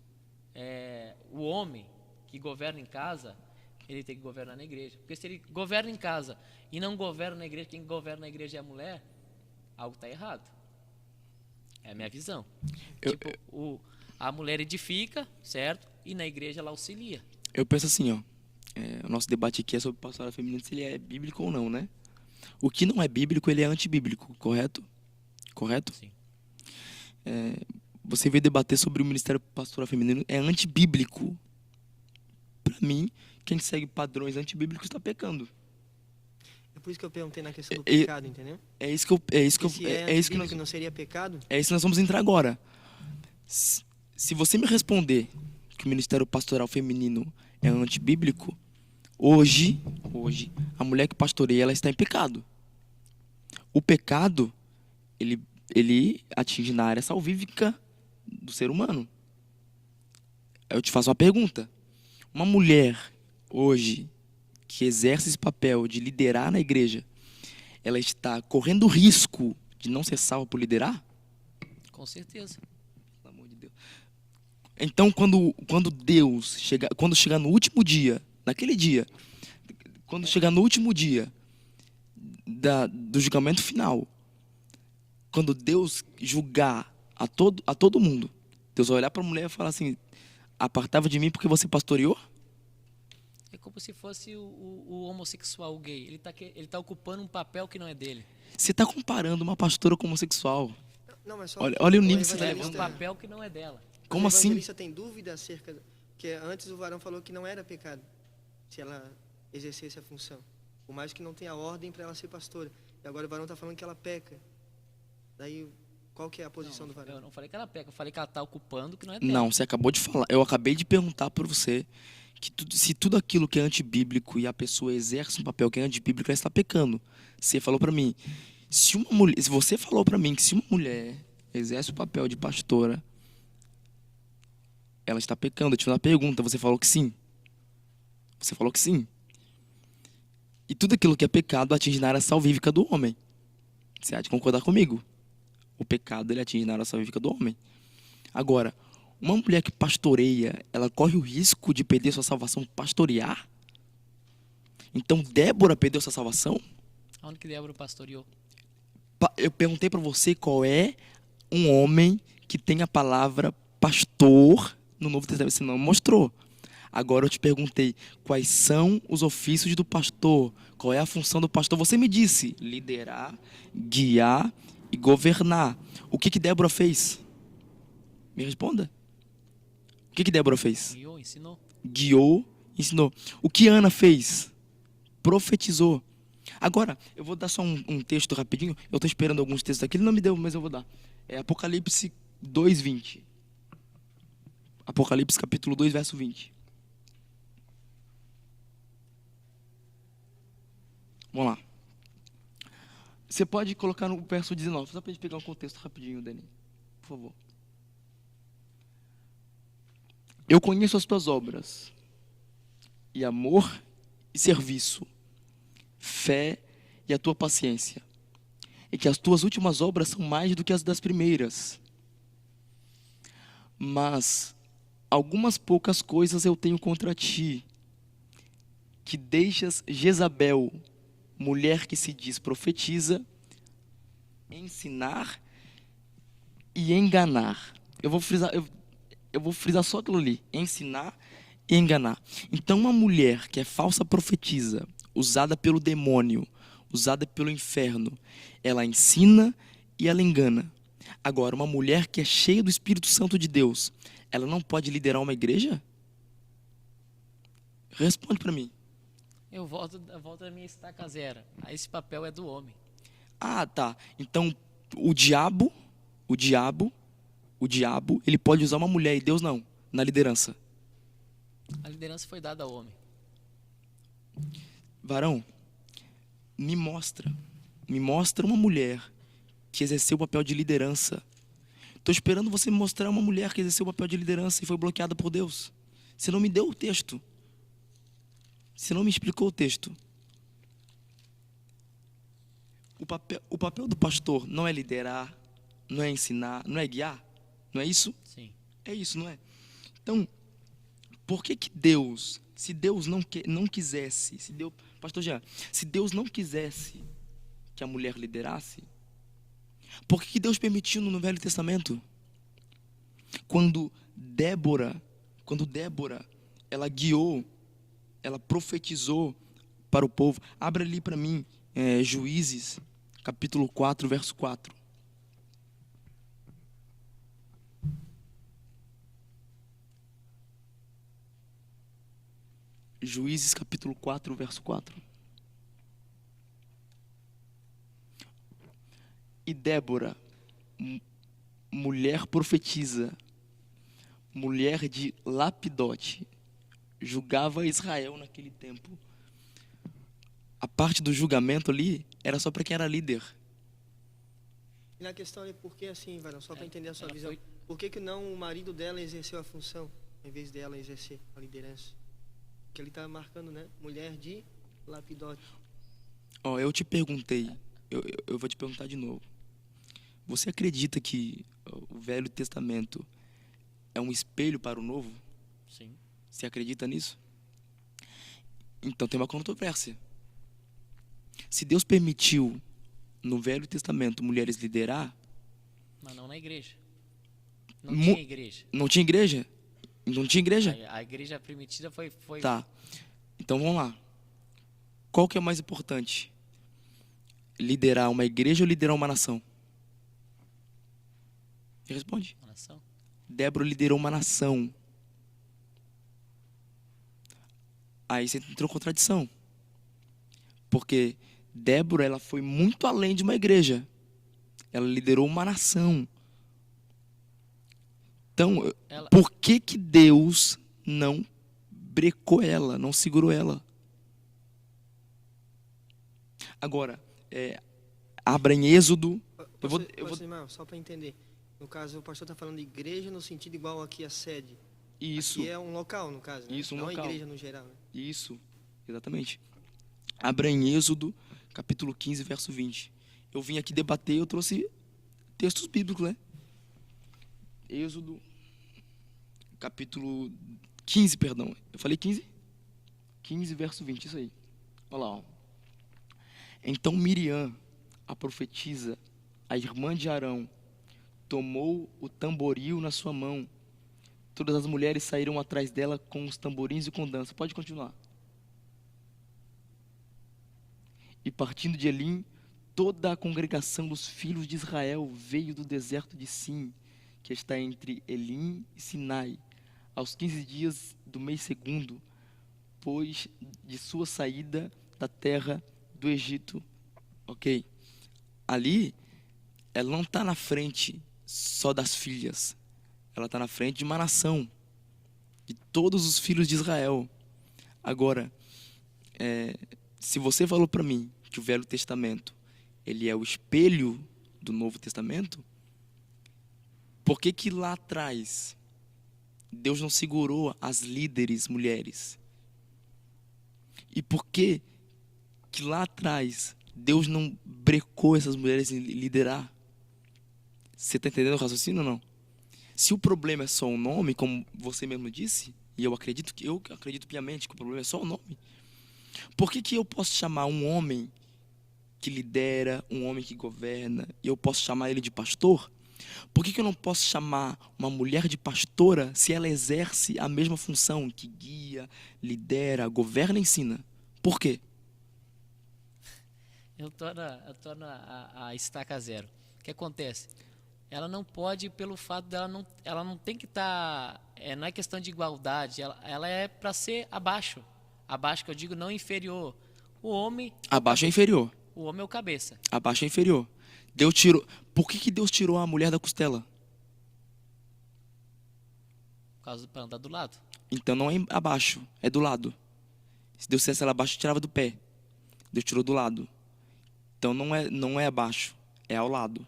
o homem que governa em casa, ele tem que governar na igreja. Porque se ele governa em casa e não governa na igreja, quem governa na igreja é a mulher, algo está errado. É a minha visão. A mulher edifica, certo? E na igreja ela auxilia. Eu penso assim, ó. O nosso debate aqui é sobre pastoral feminino, se ele é bíblico ou não, né? O que não é bíblico, ele é antibíblico, correto? Correto? Sim. Você veio debater sobre o ministério pastoral feminino, é antibíblico. Para mim, quem segue padrões antibíblicos está pecando. É por isso que eu perguntei na questão do pecado, entendeu? É isso que nós não seria pecado? É isso que nós vamos entrar agora. Se você me responder que o ministério pastoral feminino é antibíblico, hoje a mulher que pastoreia, ela está em pecado. O pecado, ele atinge na área salvífica do ser humano. Eu te faço uma pergunta. Uma mulher hoje que exerce esse papel de liderar na igreja, ela está correndo o risco de não ser salva por liderar? Com certeza. Pelo amor de Deus. Então, quando Deus chegar no último dia, naquele dia, quando chegar no último dia do julgamento final, quando Deus julgar a todo mundo, Deus vai olhar para a mulher e falar assim: apartava de mim porque você pastoreou? É como se fosse o homossexual, o gay. Ele tá ocupando um papel que não é dele. Você está comparando uma pastora com homossexual. Não, mas só Olha o nível que você está É levando. um papel que não é dela. Como assim? O evangelista tem dúvida acerca... que antes o varão falou que não era pecado se ela exercesse a função. Por mais que não tenha ordem para ela ser pastora. E agora o varão está falando que ela peca. Daí, qual que é a posição do varão? Eu não falei que ela peca, eu falei que ela está ocupando o que não é dela. Não, você acabou de falar. Eu acabei de perguntar para você que se tudo aquilo que é antibíblico e a pessoa exerce um papel que é antibíblico, ela está pecando. Você falou para mim, se você falou para mim que se uma mulher exerce o papel de pastora, ela está pecando. Eu te fiz uma pergunta, você falou que sim. Você falou que sim. E tudo aquilo que é pecado atinge na área salvífica do homem. Você há de concordar comigo? O pecado, ele atinge na área salvífica do homem. Agora, uma mulher que pastoreia, ela corre o risco de perder sua salvação pastorear? Então, Débora perdeu sua salvação? Aonde que Débora pastoreou? Eu perguntei para você qual é um homem que tem a palavra pastor no Novo Testamento. Você não mostrou. Agora eu te perguntei quais são os ofícios do pastor, qual é a função do pastor. Você me disse liderar, guiar e governar. O que Débora fez? Me responda. O que Débora fez? Guiou, ensinou. Guiou, ensinou. O que Ana fez? Profetizou. Agora, eu vou dar só um texto rapidinho. Eu estou esperando alguns textos aqui. Ele não me deu, mas eu vou dar. É Apocalipse 2:20. Apocalipse capítulo 2, verso 20. Vamos lá. Você pode colocar no verso 19, só para a gente pegar um contexto rapidinho, Dani. Por favor. Eu conheço as tuas obras, e amor e serviço, fé e a tua paciência, e que as tuas últimas obras são mais do que as das primeiras. Mas algumas poucas coisas eu tenho contra ti, que deixas Jezabel, mulher que se diz profetiza, ensinar e enganar. Eu vou frisar só aquilo ali, ensinar e enganar. Então uma mulher que é falsa profetiza, usada pelo demônio, usada pelo inferno. Ela ensina e ela engana. Agora, uma mulher que é cheia do Espírito Santo de Deus, ela não pode liderar uma igreja? Responde para mim. Eu volto da minha estaca zero. Aí esse papel é do homem. Ah, tá. Então, o diabo, ele pode usar uma mulher e Deus não, na liderança. A liderança foi dada ao homem. Varão, me mostra uma mulher que exerceu o papel de liderança. Estou esperando você me mostrar uma mulher que exerceu o papel de liderança e foi bloqueada por Deus. Você não me deu o texto. Você não me explicou o texto. O papel do pastor não é liderar, não é ensinar, não é guiar? Não é isso? Sim. É isso, não é? Então, por que Deus, se Deus não quisesse, pastor Jean, se Deus não quisesse que a mulher liderasse, por que Deus permitiu no Velho Testamento? Quando Débora, ela guiou, ela profetizou para o povo. Abra ali para mim, Juízes, capítulo 4, verso 4. Juízes, capítulo 4, verso 4. E Débora, mulher profetiza, mulher de Lapidote, julgava Israel naquele tempo. A parte do julgamento ali era só para quem era líder. E na questão ali, por que assim, Varão, só para entender a sua visão, por que não o marido dela exerceu a função, em vez dela exercer a liderança? Porque ele está marcando, né? Mulher de Lapidote. Eu te perguntei, eu vou te perguntar de novo. Você acredita que o Velho Testamento é um espelho para o Novo? Sim. Você acredita nisso? Então tem uma controvérsia. Se Deus permitiu no Velho Testamento mulheres liderar... Mas não na igreja. Não tinha igreja. Não tinha igreja? Não tinha igreja? A igreja primitiva foi... Tá. Então vamos lá. Qual que é mais importante? Liderar uma igreja ou liderar uma nação? Responde. Uma nação. Débora liderou uma nação. Aí você entrou em contradição. Porque Débora, ela foi muito além de uma igreja. Ela liderou uma nação. Então, por que Deus não brecou ela, não segurou ela? Agora, abra em Êxodo. Só para entender. No caso, o pastor está falando de igreja no sentido igual aqui a sede. Isso. Aqui é um local, no caso, né? Isso, não local. A igreja no geral. Né? Isso, exatamente. Abra em Êxodo, capítulo 15, verso 20. Eu vim aqui debater, eu trouxe textos bíblicos, né? Êxodo, capítulo 15, perdão. Eu falei 15? 15, verso 20, isso aí. Olha lá, ó. Então Miriam, a profetisa, a irmã de Arão, tomou o tamboril na sua mão. Todas as mulheres saíram atrás dela com os tamborins e com dança. Pode continuar. E partindo de Elim, toda a congregação dos filhos de Israel veio do deserto de Sim, que está entre Elim e Sinai, aos 15 dias do mês segundo, pois de sua saída da terra do Egito. Ok? Ali, ela não está na frente só das filhas. Ela está na frente de uma nação, de todos os filhos de Israel. Agora, se você falou para mim que o Velho Testamento ele é o espelho do Novo Testamento, por que lá atrás Deus não segurou as líderes mulheres? E por que lá atrás Deus não brecou essas mulheres em liderar? Você está entendendo o raciocínio ou não? Se o problema é só o nome, como você mesmo disse, e eu acredito piamente que o problema é só o nome, por que eu posso chamar um homem que lidera, um homem que governa, e eu posso chamar ele de pastor? Por que eu não posso chamar uma mulher de pastora se ela exerce a mesma função, que guia, lidera, governa e ensina? Por quê? eu torno a estaca zero. O que acontece? Ela não pode, pelo fato dela ela não tem que estar, não é questão de igualdade, ela é para ser abaixo. Abaixo que eu digo, não inferior. O homem Abaixo é inferior. O homem é o cabeça. Abaixo é inferior. Deus tirou. Por que Deus tirou a mulher da costela? Por causa para andar do lado. Então não é abaixo, é do lado. Se Deus quisesse ela abaixo, tirava do pé. Deus tirou do lado. Então não é abaixo, é ao lado.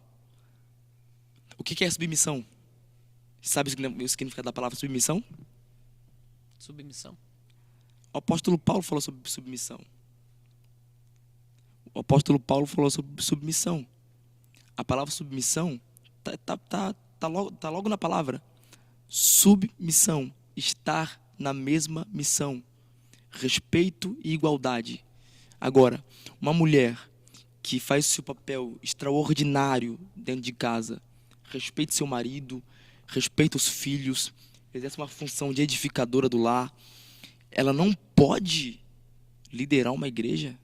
O que é submissão? Sabe o significado da palavra submissão? Submissão. O apóstolo Paulo falou sobre submissão. O apóstolo Paulo falou sobre submissão. A palavra submissão tá logo na palavra. Submissão. Estar na mesma missão. Respeito e igualdade. Agora, uma mulher que faz o seu papel extraordinário dentro de casa, respeita seu marido, respeita os filhos, exerce uma função de edificadora do lar, ela não pode liderar uma igreja?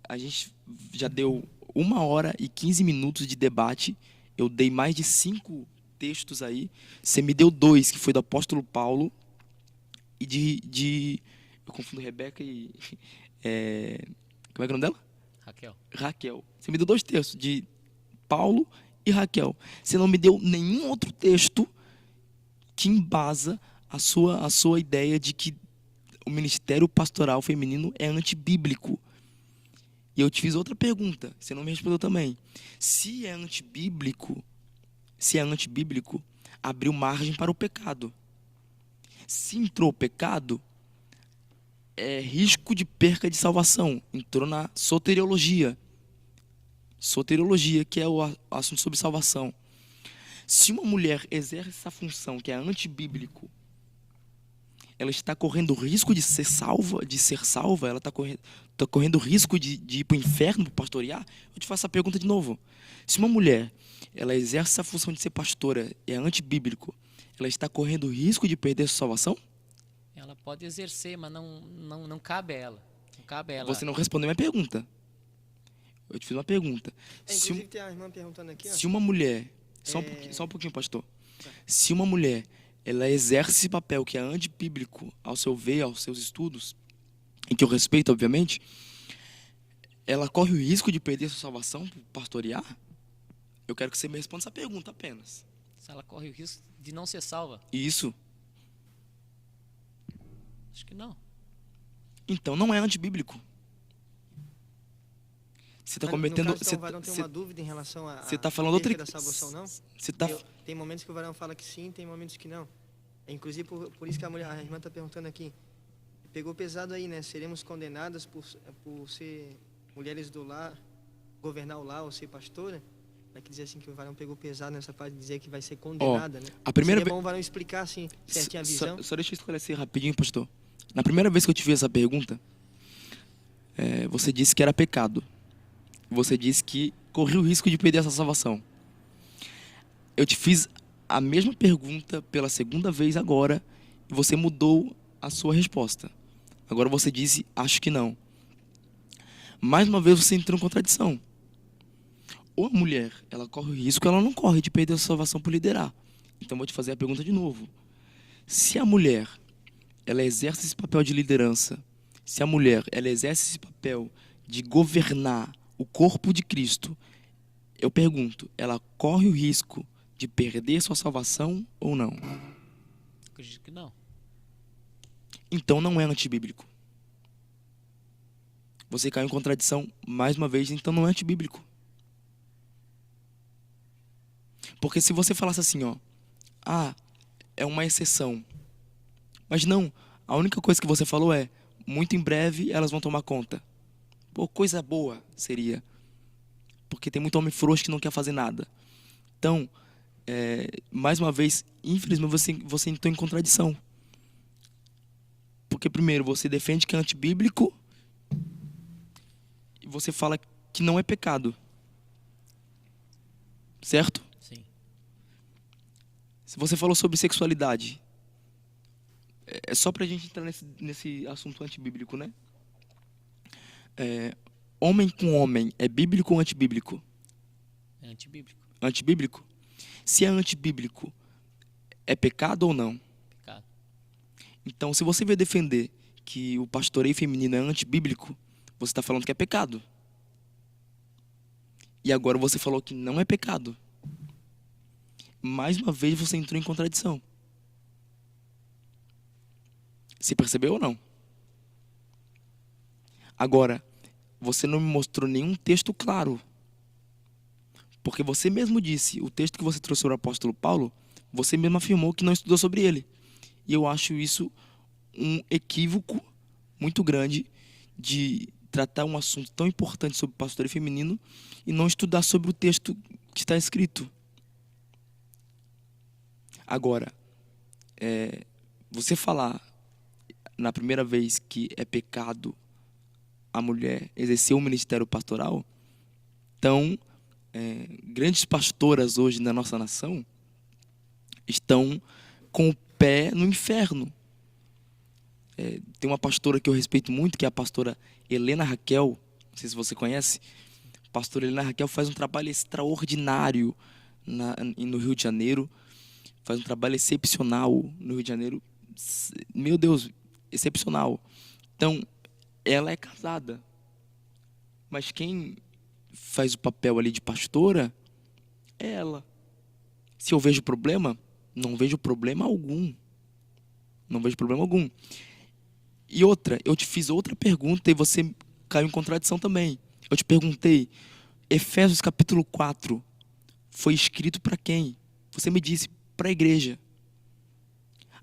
A gente já deu 1h15 de debate, eu dei mais de 5 textos aí, você me deu 2, que foi do apóstolo Paulo, e eu confundo Rebeca e... como é que é o nome dela? Raquel. Você me deu 2 textos, de Paulo e Raquel. Você não me deu nenhum outro texto que embasa a sua ideia de que o ministério pastoral feminino é antibíblico. E eu te fiz outra pergunta, você não me respondeu também. Se é antibíblico, abriu margem para o pecado. Se entrou o pecado, é risco de perca de salvação. Entrou na soteriologia. Soteriologia, que é o assunto sobre salvação. Se uma mulher exerce essa função, que é antibíblico, ela está correndo risco de ser salva, ela está correndo risco de ir para o inferno para pastorear? Eu te faço essa pergunta de novo. Se uma mulher ela exerce a função de ser pastora, é antibíblico, ela está correndo risco de perder sua salvação? Ela pode exercer, mas não cabe a ela. Não cabe a ela. Você não respondeu minha pergunta. Eu te fiz uma pergunta. Inclusive tem a irmã perguntando aqui. Se uma mulher... Só um pouquinho, pastor. Se uma mulher ela exerce esse papel que é antibíblico, ao seu ver, aos seus estudos, em que eu respeito, obviamente, ela corre o risco de perder sua salvação por pastorear? Eu quero que você me responda essa pergunta apenas. Se ela corre o risco de não ser salva? Isso. Acho que não. Então não é antibíblico. Você está cometendo... Caso, então, o varão tem uma dúvida em relação a você está falando outra... da salvação, não? Tem momentos que o varão fala que sim, tem momentos que não. Inclusive, por isso que a irmã está perguntando aqui. Pegou pesado aí, né? Seremos condenadas por ser mulheres do lar, governar o lar ou ser pastora? Vai que dizer assim que o varão pegou pesado nessa parte de dizer que vai ser condenada, né? Seria bom o varão explicar assim, certinho a visão. Só deixa eu esclarecer rapidinho, pastor. Na primeira vez que eu te fiz essa pergunta, você disse que era pecado. Você disse que corria o risco de perder essa salvação. Eu te fiz a mesma pergunta pela segunda vez agora e você mudou a sua resposta. Agora você disse, acho que não. Mais uma vez você entrou em contradição. Ou a mulher, ela corre o risco, ela não corre de perder a salvação por liderar. Então eu vou te fazer a pergunta de novo. Se a mulher, ela exerce esse papel de liderança, se a mulher, ela exerce esse papel de governar o corpo de Cristo, eu pergunto, ela corre o risco de perder sua salvação ou não? Acredito que não. Então não é antibíblico. Você caiu em contradição mais uma vez, então não é antibíblico. Porque se você falasse assim, é uma exceção. Mas não, a única coisa que você falou é, muito em breve elas vão tomar conta. Pô, coisa boa seria. Porque tem muito homem frouxo que não quer fazer nada. Então, mais uma vez, infelizmente você entrou em contradição. Porque primeiro, você defende que é antibíblico e você fala que não é pecado. Certo? Sim. Se você falou sobre sexualidade, é só pra gente entrar nesse assunto antibíblico, né? homem com homem é bíblico ou antibíblico? É antibíblico. Antibíblico? Se é antibíblico, é pecado ou não? Pecado. Então, se você vai defender que o pastoreio feminino é antibíblico, você está falando que é pecado. E agora você falou que não é pecado. Mais uma vez você entrou em contradição. Você percebeu ou não? Agora, você não me mostrou nenhum texto claro. Porque você mesmo disse, o texto que você trouxe sobre o apóstolo Paulo, você mesmo afirmou que não estudou sobre ele. E eu acho isso um equívoco muito grande de tratar um assunto tão importante sobre pastoreio feminino e não estudar sobre o texto que está escrito. Agora, você falar na primeira vez que é pecado a mulher exercer o ministério pastoral, então, grandes pastoras hoje na nossa nação estão com o pé no inferno. Tem uma pastora que eu respeito muito, que é a pastora Helena Raquel, não sei se você conhece. A pastora Helena Raquel faz um trabalho extraordinário no Rio de Janeiro, faz um trabalho excepcional no Rio de Janeiro, meu Deus, excepcional. Então, ela é casada, mas quem faz o papel ali de pastora é ela. Se eu vejo problema, não vejo problema algum. Não vejo problema algum. E outra, eu te fiz outra pergunta e você caiu em contradição também. Eu te perguntei, Efésios capítulo 4 foi escrito para quem? Você me disse, para a igreja.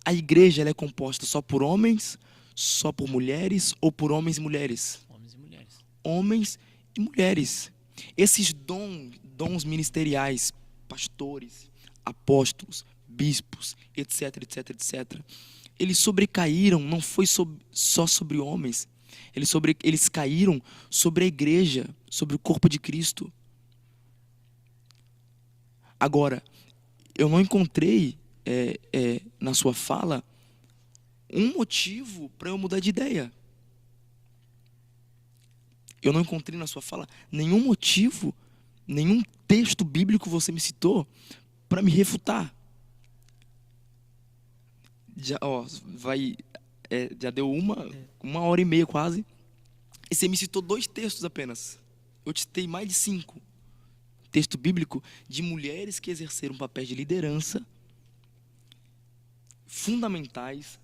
A igreja ela é composta só por homens, só por mulheres ou por homens e mulheres? Homens e mulheres. Homens e mulheres. Esses dons ministeriais, pastores, apóstolos, bispos, etc, etc, etc, eles sobrecaíram, não foi só sobre homens, eles caíram sobre a igreja, sobre o corpo de Cristo. Agora, eu não encontrei na sua fala um motivo para eu mudar de ideia. Eu não encontrei na sua fala nenhum motivo, nenhum texto bíblico você me citou para me refutar. Já deu uma hora e meia quase, e você me citou 2 textos apenas. Eu te citei mais de 5 textos bíblicos de mulheres que exerceram papéis de liderança fundamentais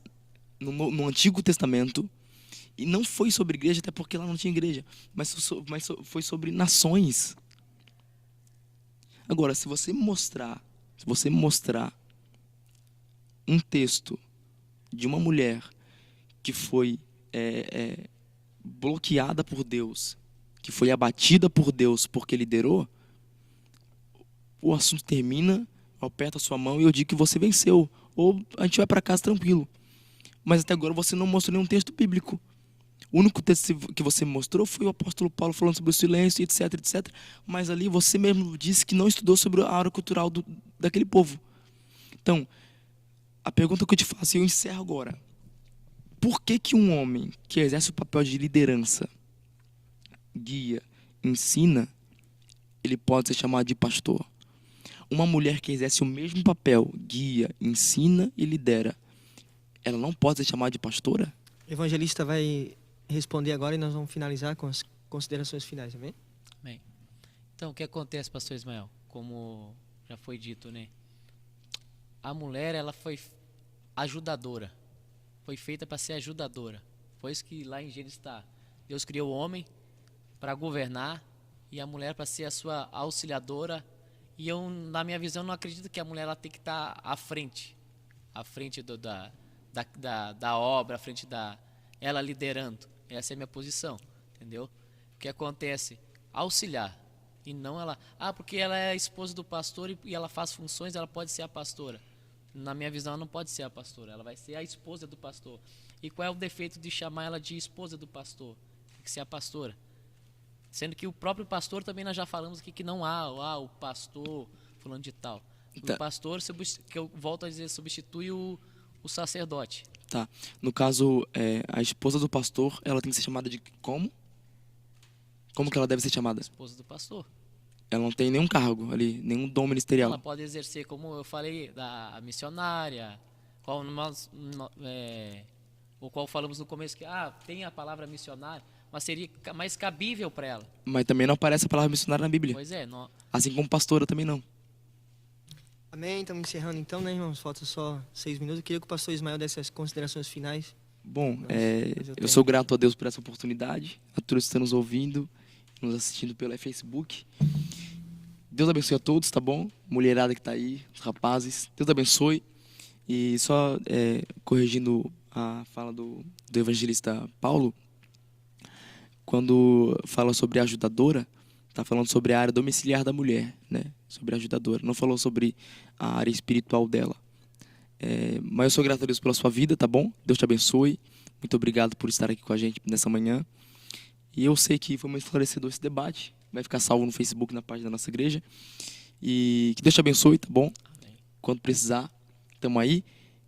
no Antigo Testamento, e não foi sobre igreja, até porque lá não tinha igreja, mas foi sobre nações. Agora, se você me mostrar um texto de uma mulher que foi bloqueada por Deus, que foi abatida por Deus porque liderou, o assunto termina, eu aperto a sua mão e eu digo que você venceu, ou a gente vai para casa tranquilo. Mas até agora você não mostrou nenhum texto bíblico. O único texto que você me mostrou foi o apóstolo Paulo falando sobre o silêncio, etc, etc. Mas ali você mesmo disse que não estudou sobre a área cultural daquele povo. Então, a pergunta que eu te faço e eu encerro agora. Por que um homem que exerce o papel de liderança, guia, ensina, ele pode ser chamado de pastor? Uma mulher que exerce o mesmo papel, guia, ensina e lidera, ela não pode ser chamada de pastora? O evangelista vai responder agora e nós vamos finalizar com as considerações finais, amém? Bem, então o que acontece, pastor Ismael? Como já foi dito, né? A mulher, ela foi ajudadora. Foi feita para ser ajudadora. Foi isso que lá em Gênesis está. Deus criou o homem para governar e a mulher para ser a sua auxiliadora. E eu, na minha visão, não acredito que a mulher ela tem que estar à frente da obra, à frente ela liderando. Essa é a minha posição, entendeu? O que acontece? Auxiliar. E não ela... porque ela é a esposa do pastor e ela faz funções, ela pode ser a pastora. Na minha visão, ela não pode ser a pastora. Ela vai ser a esposa do pastor. E qual é o defeito de chamar ela de esposa do pastor? Tem que ser a pastora. Sendo que o próprio pastor, também nós já falamos aqui que não há o pastor fulano de tal. O pastor, que eu volto a dizer, substitui o sacerdote. Tá. No caso, a esposa do pastor, ela tem que ser chamada de como? Como que ela deve ser chamada? Esposa do pastor. Ela não tem nenhum cargo ali, nenhum dom ministerial. Ela pode exercer, como eu falei, da missionária, qual o qual falamos no começo que tem a palavra missionária, mas seria mais cabível para ela. Mas também não aparece a palavra missionária na Bíblia. Pois é, não. Assim como pastora também não. Amém. Estamos encerrando então, né, irmãos? Falta só 6 minutos. Eu queria que o pastor Ismael desse as considerações finais. Bom, Mas eu sou grato a Deus por essa oportunidade, a todos que estão nos ouvindo, nos assistindo pelo Facebook. Deus abençoe a todos, tá bom? Mulherada que tá aí, os rapazes, Deus abençoe. E só corrigindo a fala do evangelista Paulo, quando fala sobre a ajudadora, tá falando sobre a área domiciliar da mulher, né? Sobre a ajudadora, não falou sobre a área espiritual dela. Mas eu sou grato a Deus pela sua vida, tá bom? Deus te abençoe. Muito obrigado por estar aqui com a gente nessa manhã. E eu sei que foi muito esclarecedor esse debate. Vai ficar salvo no Facebook, na página da nossa igreja. E que Deus te abençoe, tá bom? Amém. Quando precisar, estamos aí.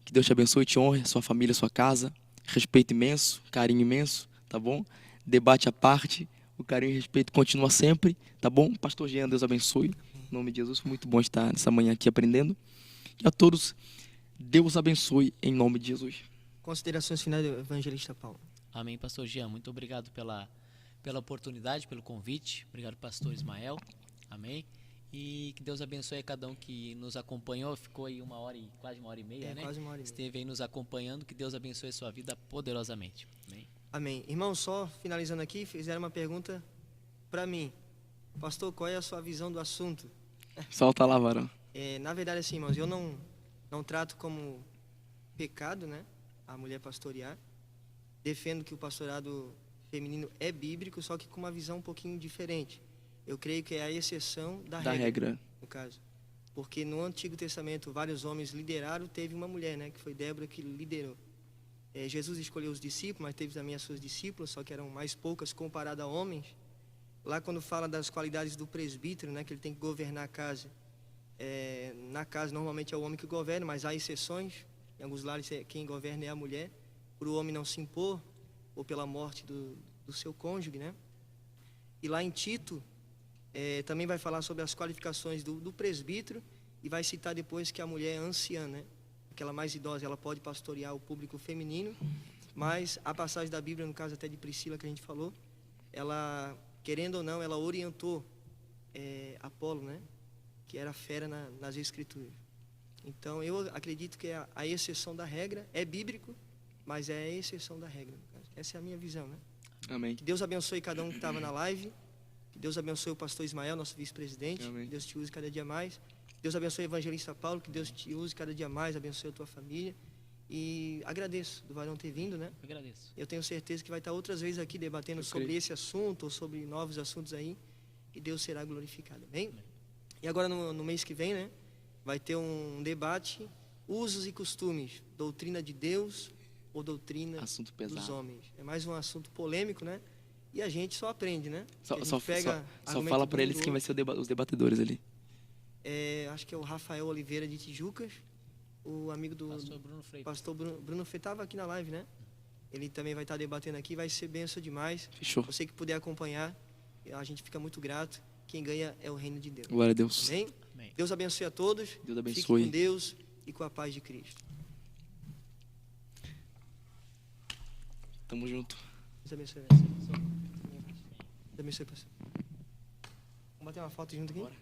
Que Deus te abençoe, te honre, sua família, sua casa. Respeito imenso, carinho imenso, tá bom? Debate à parte, o carinho e respeito continua sempre, tá bom? Pastor Jean, Deus abençoe. Em nome de Jesus, foi muito bom estar nessa manhã aqui aprendendo. E a todos, Deus abençoe em nome de Jesus. Considerações finais do evangelista Paulo. Amém, pastor Jean. Muito obrigado pela oportunidade, pelo convite. Obrigado, pastor Ismael. Amém. E que Deus abençoe a cada um que nos acompanhou. Ficou aí quase uma hora e meia, né? Quase uma hora e meia. Esteve aí nos acompanhando. Que Deus abençoe a sua vida poderosamente. Amém. Amém. Irmão, só finalizando aqui, fizeram uma pergunta para mim. Pastor, qual é a sua visão do assunto? Solta lá, varão. Na verdade, assim, irmãos, eu não trato como pecado, né, a mulher pastorear. Defendo que o pastorado feminino é bíblico, só que com uma visão um pouquinho diferente. Eu creio que é a exceção da regra, no caso. Porque no Antigo Testamento, vários homens lideraram, teve uma mulher, né, que foi Débora, que liderou. Jesus escolheu os discípulos, mas teve também as suas discípulas, só que eram mais poucas comparado a homens. Lá quando fala das qualidades do presbítero, né, que ele tem que governar a casa. Na casa normalmente é o homem que governa, mas há exceções. Em alguns lares quem governa é a mulher, para o homem não se impor, ou pela morte do seu cônjuge, né? E lá em Tito, também vai falar sobre as qualificações do presbítero, e vai citar depois que a mulher é anciã, né? Aquela mais idosa, ela pode pastorear o público feminino, mas a passagem da Bíblia, no caso até de Priscila que a gente falou, ela, querendo ou não, ela orientou Apolo, né? Que era fera nas Escrituras. Então, eu acredito que é a exceção da regra, é bíblico, mas é a exceção da regra. Essa é a minha visão, né? Amém. Que Deus abençoe cada um que estava na live. Que Deus abençoe o pastor Ismael, nosso vice-presidente. Amém. Que Deus te use cada dia mais. Deus abençoe o evangelista Paulo. Que Deus te use cada dia mais. Abençoe a tua família. E agradeço do Varão ter vindo, né? Agradeço. Eu tenho certeza que vai estar outras vezes aqui debatendo sobre esse assunto ou sobre novos assuntos aí. E Deus será glorificado. Amém? E agora no mês que vem, né? Vai ter um debate, usos e costumes, doutrina de Deus ou doutrina dos homens. É mais um assunto polêmico, né? E a gente só aprende, né? Só fala para eles quem vai ser os debatedores ali. Acho que é o Rafael Oliveira de Tijucas, o amigo do Pastor Bruno Freitas. pastor Bruno Freitas, estava aqui na live, né? Ele também vai estar debatendo aqui, vai ser benção demais. Fechou. Você que puder acompanhar, a gente fica muito grato. Quem ganha é o reino de Deus. Glória a Deus. Amém? Amém. Deus abençoe a todos. Deus abençoe. Fique com Deus e com a paz de Cristo. Tamo junto. Deus abençoe. Deus abençoe, pastor. Vamos bater uma foto junto aqui?